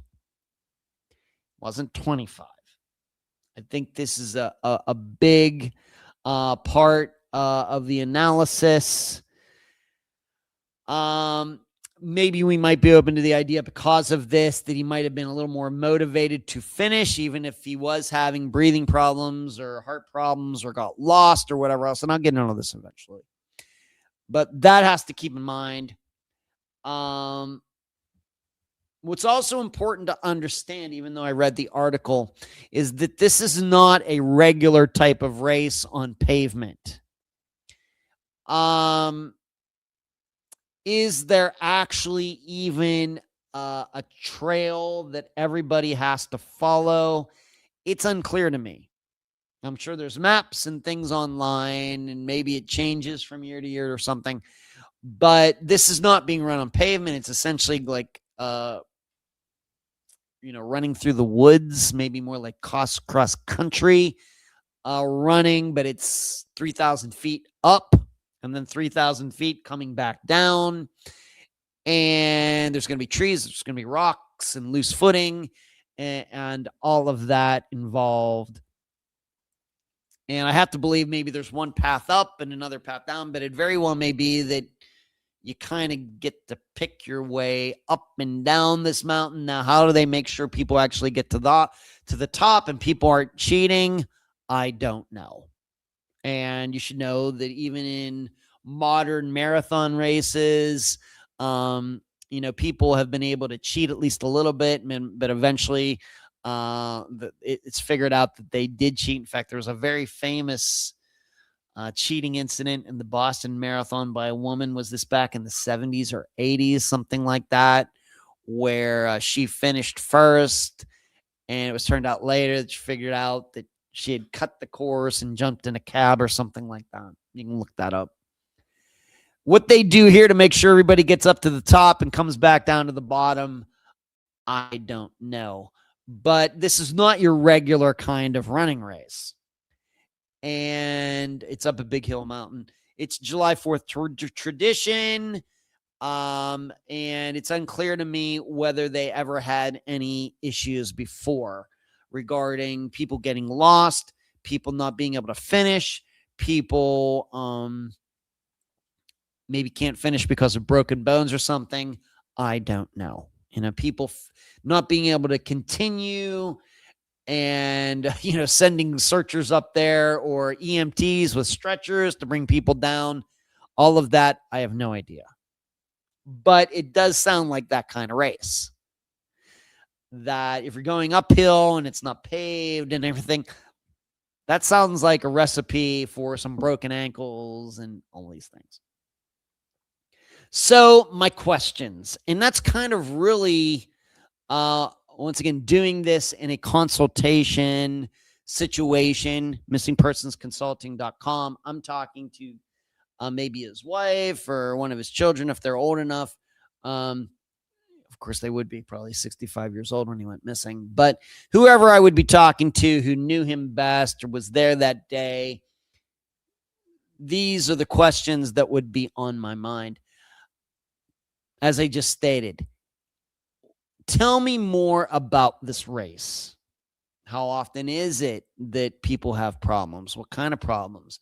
Speaker 1: Wasn't 25. I think this is a big part of the analysis. Maybe we might be open to the idea because of this that he might have been a little more motivated to finish, even if he was having breathing problems or heart problems or got lost or whatever else. And I'll get into this eventually. But that has to keep in mind. What's also important to understand, even though I read the article, is that this is not a regular type of race on pavement. Is there actually even a trail that everybody has to follow? It's unclear to me. I'm sure there's maps and things online, and maybe it changes from year to year or something. But this is not being run on pavement. It's essentially like, running through the woods, maybe more like cross country running, but it's 3,000 feet up and then 3,000 feet coming back down. And there's going to be trees, there's going to be rocks and loose footing and all of that involved. And I have to believe maybe there's one path up and another path down, but it very well may be that you kind of get to pick your way up and down this mountain. Now, how do they make sure people actually get to the top and people aren't cheating? I don't know. And you should know that even in modern marathon races, people have been able to cheat at least a little bit, but eventually it's figured out that they did cheat. In fact, there was a very famous cheating incident in the Boston Marathon by a woman. Was this back in the 70s or 80s, something like that, where she finished first, and it was turned out later that she figured out that she had cut the course and jumped in a cab or something like that. You can look that up. What they do here to make sure everybody gets up to the top and comes back down to the bottom, I don't know. But this is not your regular kind of running race. And it's up a big hill mountain. It's July 4th tradition. And it's unclear to me whether they ever had any issues before regarding people getting lost, people not being able to finish, people maybe can't finish because of broken bones or something. I don't know. People not being able to continue and, sending searchers up there or EMTs with stretchers to bring people down. All of that, I have no idea. But it does sound like that kind of race. That if you're going uphill and it's not paved and everything, that sounds like a recipe for some broken ankles and all these things. So my questions, and that's kind of really, once again, doing this in a consultation situation, missingpersonsconsulting.com. I'm talking to maybe his wife or one of his children if they're old enough. Of course, they would be probably 65 years old when he went missing. But whoever I would be talking to who knew him best or was there that day, these are the questions that would be on my mind. As I just stated, tell me more about this race. How often is it that people have problems? What kind of problems?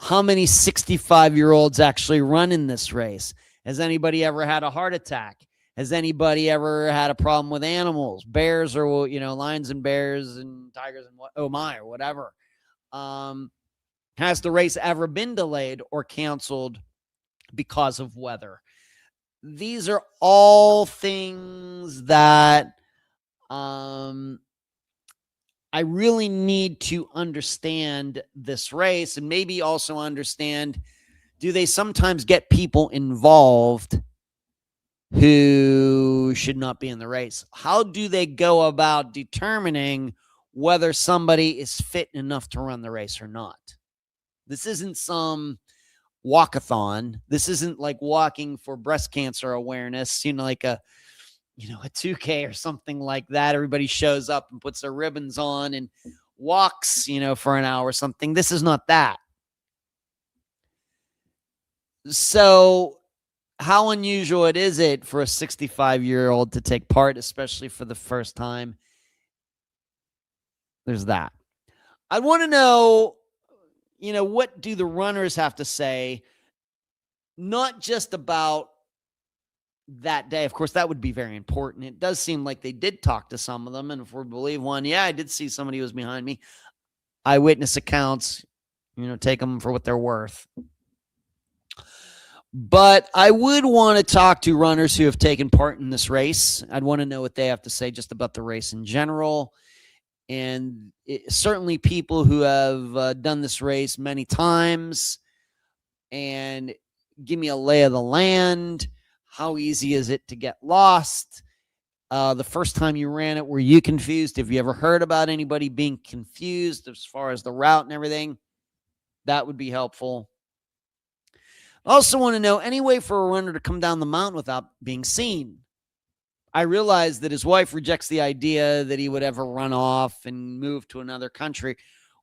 Speaker 1: How many 65-year-olds actually run in this race? Has anybody ever had a heart attack? Has anybody ever had a problem with animals, bears or, lions and bears and tigers and or whatever? Has the race ever been delayed or canceled because of weather? These are all things that I really need to understand this race, and maybe also understand, do they sometimes get people involved who should not be in the race? How do they go about determining whether somebody is fit enough to run the race or not? This isn't some walkathon. This isn't like walking for breast cancer awareness, like a 2K or something like that. Everybody shows up and puts their ribbons on and walks, for an hour or something. This is not that. So how unusual is it for a 65-year-old to take part, especially for the first time? There's that. I want to know, what do the runners have to say? Not just about that day. Of course, that would be very important. It does seem like they did talk to some of them. And if we believe one, yeah, I did see somebody who was behind me. Eyewitness accounts, take them for what they're worth. But I would want to talk to runners who have taken part in this race. I'd want to know what they have to say just about the race in general. And certainly people who have done this race many times, and give me a lay of the land. How easy is it to get lost? The first time you ran it, were you confused? Have you ever heard about anybody being confused as far as the route and everything? That would be helpful. I also want to know any way for a runner to come down the mountain without being seen. I realize that his wife rejects the idea that he would ever run off and move to another country.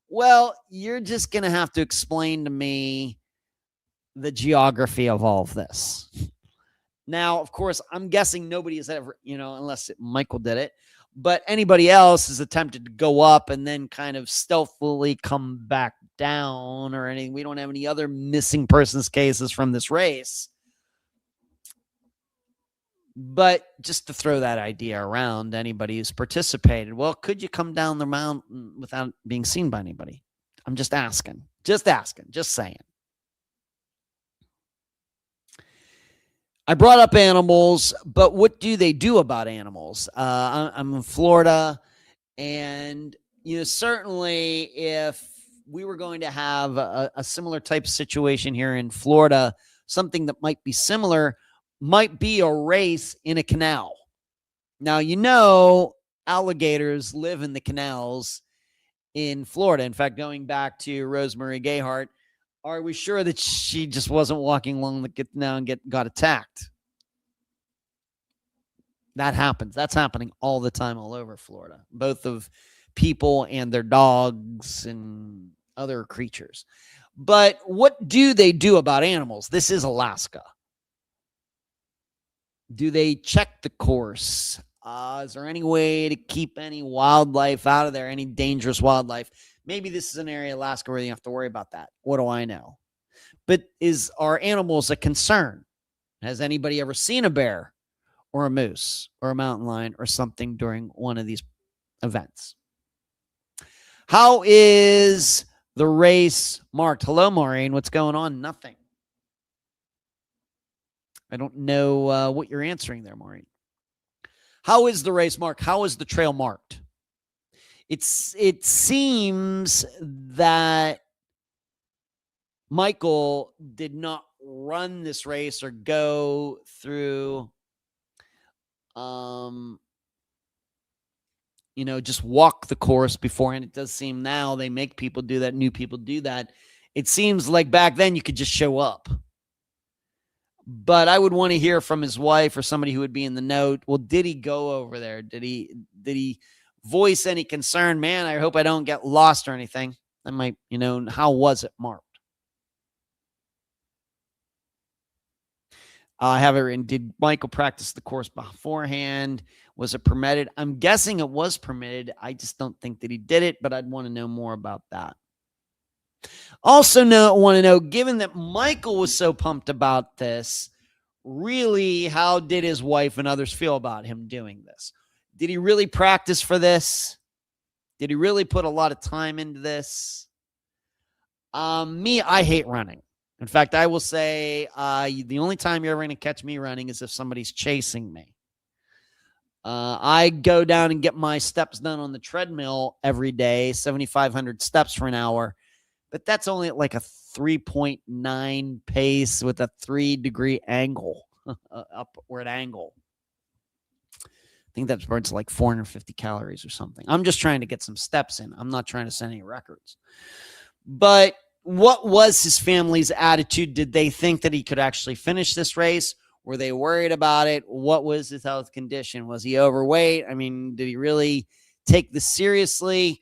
Speaker 1: Well, you're just going to have to explain to me the geography of all of this. Now, of course, I'm guessing nobody has ever, unless Michael did it, but anybody else has attempted to go up and then kind of stealthily come back down or anything. We don't have any other missing persons cases from this race. But just to throw that idea around, anybody who's participated, well, could you come down the mountain without being seen by anybody? I'm just asking, just saying. I brought up animals, but what do they do about animals? I'm in Florida, and certainly if we were going to have a similar type of situation here in Florida, something that might be similar might be a race in a canal. Now, alligators live in the canals in Florida. In fact, going back to Rose Marie Gayhart, are we sure that she just wasn't walking along the canal and got attacked? That happens. That's happening all the time all over Florida, both of people and their dogs and other creatures. But what do they do about animals? This is Alaska. Do they check the course? Is there any way to keep any wildlife out of there, any dangerous wildlife? Maybe this is an area of Alaska where you have to worry about that. What do I know? But are animals a concern? Has anybody ever seen a bear or a moose or a mountain lion or something during one of these events? How is the race marked? Hello, Maureen. What's going on? Nothing. I don't know what you're answering there, Maureen. How is the race marked? How is the trail marked? It seems that Michael did not run this race or go through, just walk the course before. And it does seem now they make people do that. New people do that. It seems like back then you could just show up. But I would want to hear from his wife or somebody who would be in the know. Well, did he go over there? Did he voice any concern? Man, I hope I don't get lost or anything. I might, how was it marked? I have it written. Did Michael practice the course beforehand? Was it permitted? I'm guessing it was permitted. I just don't think that he did it, but I'd want to know more about that. Also want to know, given that Michael was so pumped about this, really, how did his wife and others feel about him doing this? Did he really practice for this? Did he really put a lot of time into this? I hate running. In fact, I will say the only time you're ever going to catch me running is if somebody's chasing me. I go down and get my steps done on the treadmill every day, 7,500 steps for an hour. But that's only at like a 3.9 pace with a 3-degree angle, upward angle. I think that burns like 450 calories or something. I'm just trying to get some steps in. I'm not trying to set any records. But what was his family's attitude? Did they think that he could actually finish this race? Were they worried about it? What was his health condition? Was he overweight? I mean, did he really take this seriously?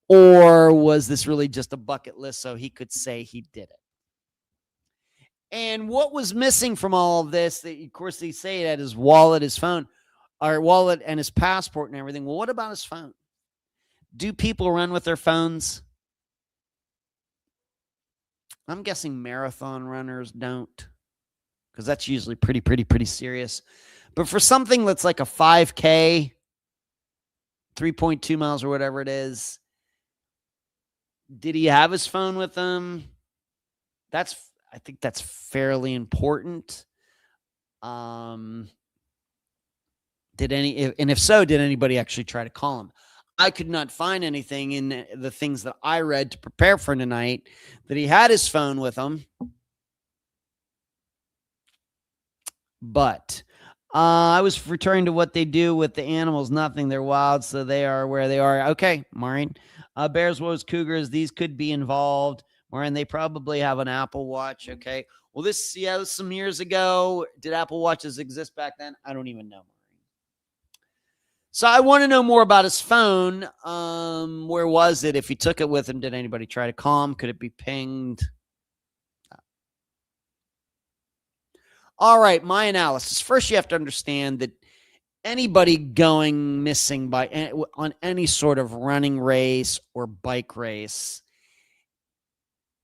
Speaker 1: Or was this really just a bucket list so he could say he did it? And what was missing from all of this, that of course they say that his wallet, his phone, or wallet and his passport and everything. Well, what about his phone? Do people run with their phones? I'm guessing marathon runners don't, because that's usually pretty serious. But for something that's like a 5K, 3.2 miles or whatever it is, did he have his phone with him? I think that's fairly important. And if so, did anybody actually try to call him? I could not find anything in the things that I read to prepare for tonight that he had his phone with him. But I was referring to what they do with the animals. Nothing. They're wild, so they are where they are. Okay, Maureen. Bears, wolves, cougars, these could be involved. Maureen, they probably have an Apple Watch. Okay. Well, this was some years ago. Did Apple Watches exist back then? I don't even know. So I want to know more about his phone. Where was it? If he took it with him, did anybody try to call him? Could it be pinged? All right, my analysis. First, you have to understand that anybody going missing on any sort of running race or bike race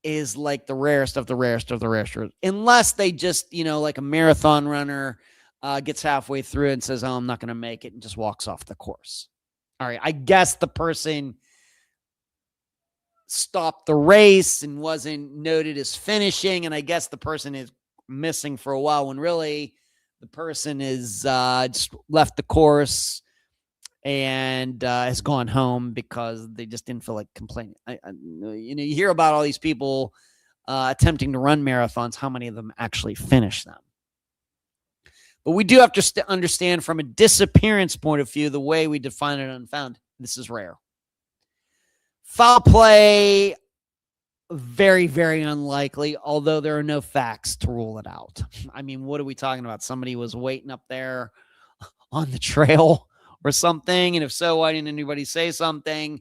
Speaker 1: is like the rarest of the rarest of the rarest. Unless they just, like a marathon runner gets halfway through and says, oh, I'm not going to make it, and just walks off the course. All right, I guess the person stopped the race and wasn't noted as finishing, and I guess the person is missing for a while when really the person is just left the course and has gone home because they just didn't feel like complaining. You hear about all these people attempting to run marathons. How many of them actually finish them? But we do have to understand from a disappearance point of view, the way we define it Unfound, this is rare. Foul play, very, very unlikely, although there are no facts to rule it out. I mean, what are we talking about? Somebody was waiting up there on the trail or something? And if so, why didn't anybody say something?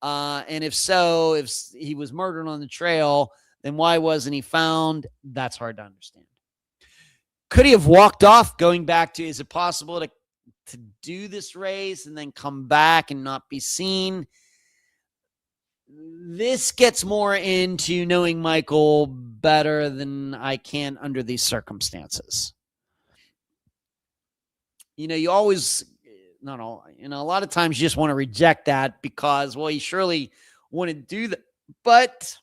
Speaker 1: And if so, if he was murdered on the trail, then why wasn't he found? That's hard to understand. Could he have walked off? Going back to, is it possible to do this race and then come back and not be seen? This gets more into knowing Michael better than I can under these circumstances. You always, not all, a lot of times you just want to reject that because, well, you surely wouldn't do that. But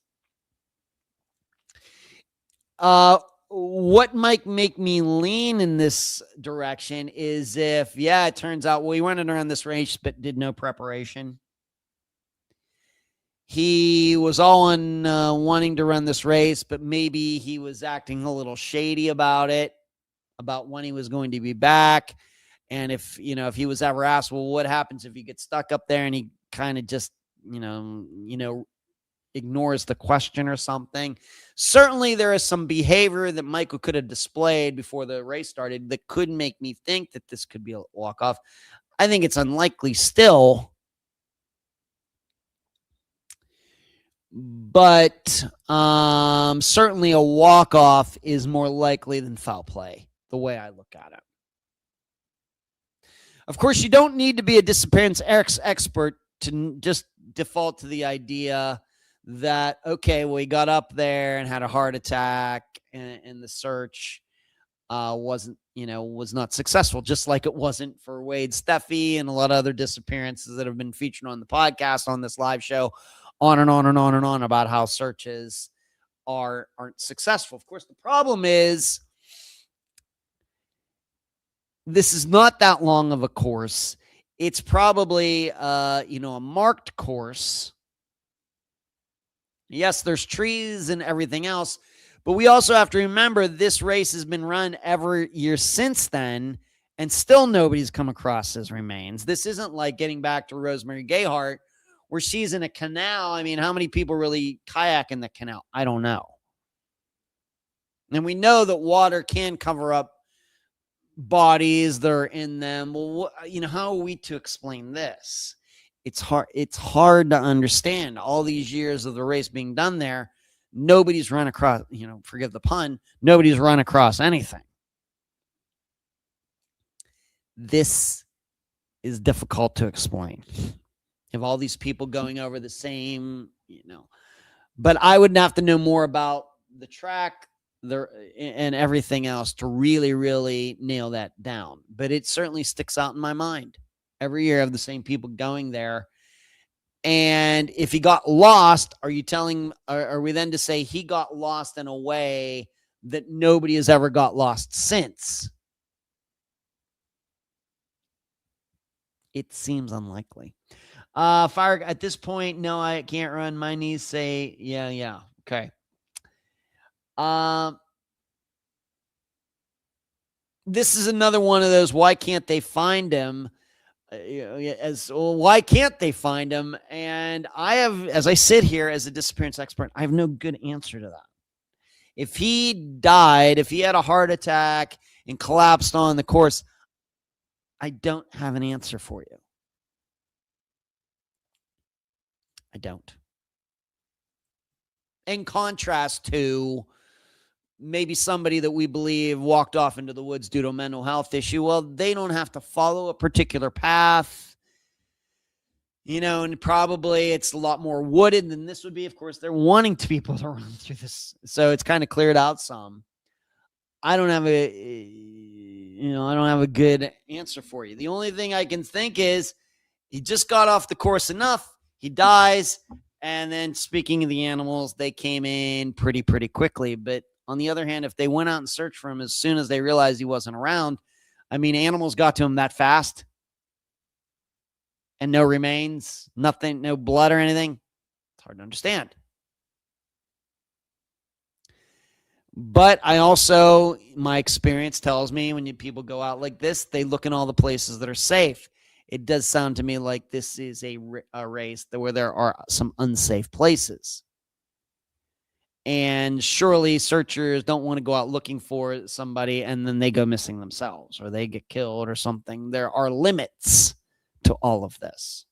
Speaker 1: what might make me lean in this direction is if, it turns out, well, he went around this race but did no preparation. He was all on wanting to run this race, but maybe he was acting a little shady about it, about when he was going to be back. And if he was ever asked, well, what happens if you get stuck up there, and he kind of just, ignores the question or something. Certainly there is some behavior that Michael could have displayed before the race started that could make me think that this could be a walk-off. I think it's unlikely still, but certainly a walk-off is more likely than foul play, the way I look at it. Of course, you don't need to be a disappearance expert to just default to the idea that, okay, well, he got up there and had a heart attack and the search was not successful, just like it wasn't for Wade Steffey and a lot of other disappearances that have been featured on the podcast, on this live show, on and on and on and on about how searches aren't successful. Of course, the problem is this is not that long of a course. It's probably, a marked course. Yes, there's trees and everything else, but we also have to remember this race has been run every year since then, and still nobody's come across his remains. This isn't like getting back to Rose Marie Gayhart, where she's in a canal. I mean, how many people really kayak in the canal? I don't know. And we know that water can cover up bodies that are in them. Well, how are we to explain this? It's hard to understand. All these years of the race being done there, nobody's run across, forgive the pun, nobody's run across anything. This is difficult to explain. Have all these people going over the same, but I would have to know more about the track and everything else to really, really nail that down. But it certainly sticks out in my mind. Every year I have the same people going there. And if he got lost, are we then to say he got lost in a way that nobody has ever got lost since? It seems unlikely. Fire at this point, no, I can't run. My knees say, yeah. Okay. This is another one of those, why can't they find him? Why can't they find him? And I have, as I sit here as a disappearance expert, I have no good answer to that. If he died, if he had a heart attack and collapsed on the course, I don't have an answer for you. I don't. In contrast to maybe somebody that we believe walked off into the woods due to a mental health issue. Well, they don't have to follow a particular path, and probably it's a lot more wooded than this would be. Of course, they're wanting people to run through this. So it's kind of cleared out some. I don't have a good answer for you. The only thing I can think is he just got off the course enough. He dies. And then speaking of the animals, they came in pretty quickly. But on the other hand, if they went out and searched for him as soon as they realized he wasn't around, I mean, animals got to him that fast and no remains, nothing, no blood or anything. It's hard to understand. But my experience tells me when people go out like this, they look in all the places that are safe. It does sound to me like this is a race where there are some unsafe places. And surely searchers don't want to go out looking for somebody and then they go missing themselves or they get killed or something. There are limits to all of this.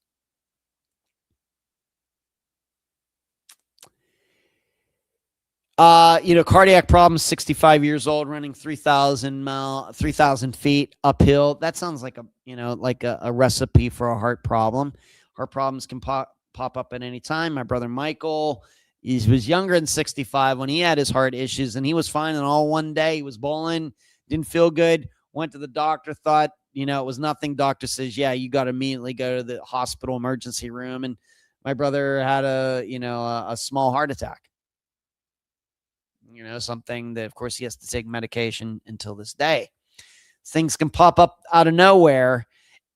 Speaker 1: Cardiac problems, 65 years old, running 3,000 feet uphill. That sounds like a recipe for a heart problem. Heart problems can pop up at any time. My brother Michael, he was younger than 65 when he had his heart issues, and he was fine. And all one day he was bowling, didn't feel good, went to the doctor, thought, it was nothing. Doctor says, yeah, you got to immediately go to the hospital emergency room. And my brother had a small heart attack. Something that, of course, he has to take medication until this day. Things can pop up out of nowhere.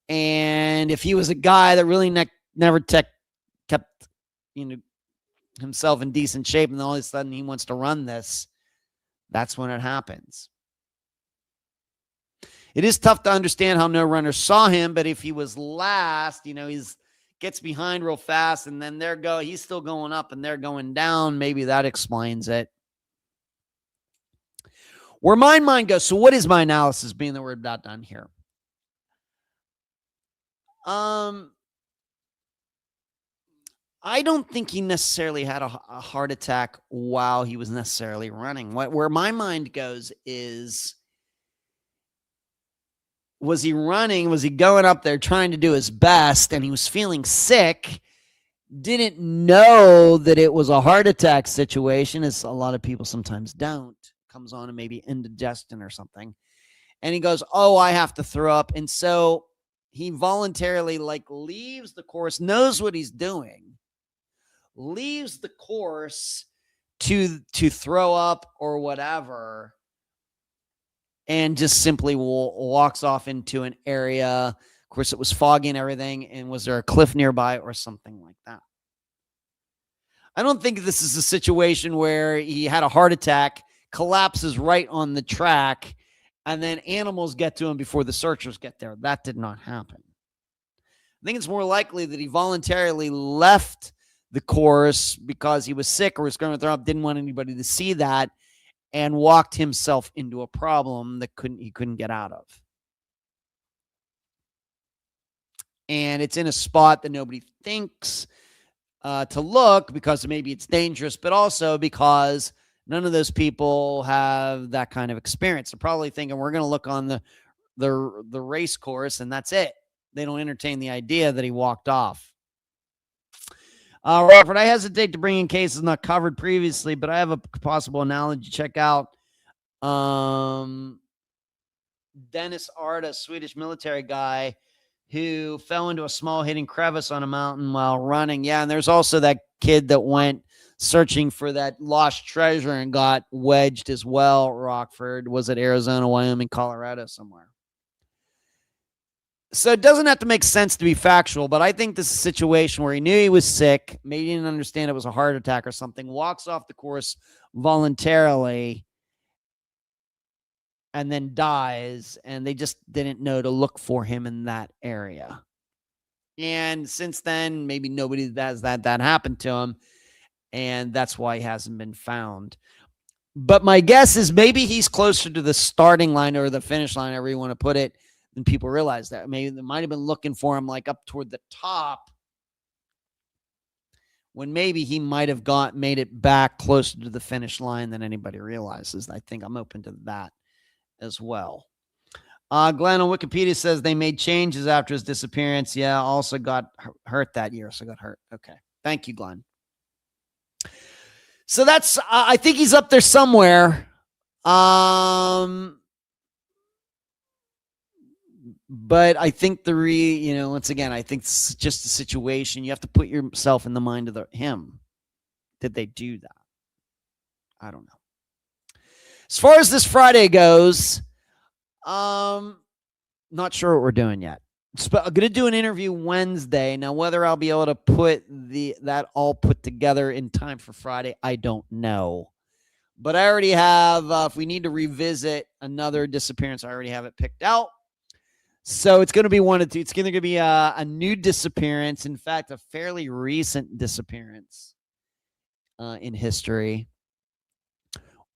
Speaker 1: And if he was a guy that really never kept, himself in decent shape, and all of a sudden he wants to run this, that's when it happens. It is tough to understand how no runner saw him, but if he was last, he's gets behind real fast, and then he's still going up and they're going down. Maybe that explains it. Where my mind goes, so what is my analysis, being that we're about done here? I don't think he necessarily had a heart attack while he was necessarily running. Where my mind goes is, was he running? Was he going up there trying to do his best, and he was feeling sick, didn't know that it was a heart attack situation, as a lot of people sometimes don't. Comes on and maybe indigestion or something. And he goes, oh, I have to throw up. And so he voluntarily leaves the course, knows what he's doing, leaves the course to throw up or whatever, and just simply walks off into an area. Of course, it was foggy and everything. And was there a cliff nearby or something like that? I don't think this is a situation where he had a heart attack, collapses right on the track, and then animals get to him before the searchers get there. That did not happen. I think it's more likely that he voluntarily left the course because he was sick or was going to throw up, didn't want anybody to see that, and walked himself into a problem that he couldn't get out of. And it's in a spot that nobody thinks to look because maybe it's dangerous, but also because none of those people have that kind of experience. They're probably thinking we're going to look on the race course and that's it. They don't entertain the idea that he walked off. Robert, I hesitate to bring in cases not covered previously, but I have a possible analogy. Check out Dennis Ard, a Swedish military guy who fell into a small hidden crevice on a mountain while running. Yeah, and there's also that kid that went searching for that lost treasure and got wedged as well, Rockford. Was it Arizona, Wyoming, Colorado, somewhere? So it doesn't have to make sense to be factual, but I think this is a situation where he knew he was sick, maybe he didn't understand it was a heart attack or something, walks off the course voluntarily, and then dies, and they just didn't know to look for him in that area. And since then, maybe nobody has that happened to him, and that's why he hasn't been found. But my guess is maybe he's closer to the starting line or the finish line, however you want to put it, than people realize that. Maybe they might have been looking for him like up toward the top, when maybe he might have made it back closer to the finish line than anybody realizes. I think I'm open to that as well. Glenn on Wikipedia says they made changes after his disappearance. Yeah, also got hurt that year. So got hurt. Okay. Thank you, Glenn. So that's, I think he's up there somewhere. But I think once again, I think it's just a situation. You have to put yourself in the mind of him. Did they do that? I don't know. As far as this Friday goes, not sure what we're doing yet. I'm going to do an interview Wednesday. Now, whether I'll be able to put that all put together in time for Friday, I don't know. But I already have, if we need to revisit another disappearance, I already have it picked out. So it's going to be one of two. It's going to be a new disappearance. In fact, a fairly recent disappearance in history.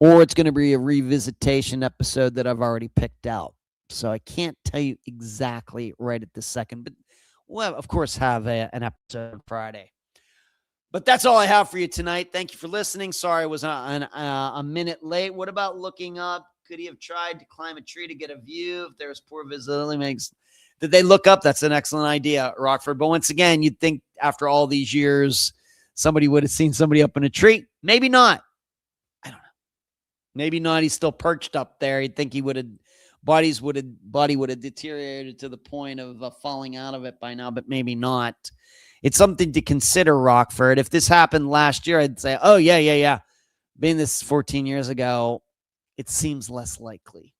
Speaker 1: Or it's going to be a revisitation episode that I've already picked out. So I can't tell you exactly right at this second. But we'll, of course, have an episode on Friday. But that's all I have for you tonight. Thank you for listening. Sorry I was a minute late. What about looking up? Could he have tried to climb a tree to get a view if there was poor visibility? Did they look up? That's an excellent idea, Rockford. But once again, you'd think after all these years, somebody would have seen somebody up in a tree. Maybe not. I don't know. Maybe not. He's still perched up there. You'd think he would have, body would have deteriorated to the point of falling out of it by now, but maybe not. It's something to consider, Rockford. If this happened last year, I'd say, oh, yeah. Being this 14 years ago, it seems less likely.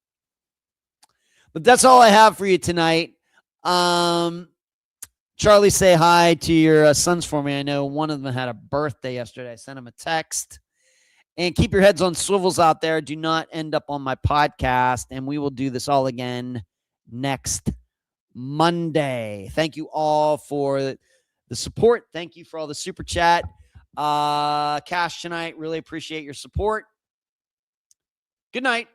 Speaker 1: But that's all I have for you tonight. Charlie, say hi to your sons for me. I know one of them had a birthday yesterday. I sent him a text. And keep your heads on swivels out there. Do not end up on my podcast. And we will do this all again next Monday. Thank you all for the support. Thank you for all the super chat. Cash tonight. Really appreciate your support. Good night.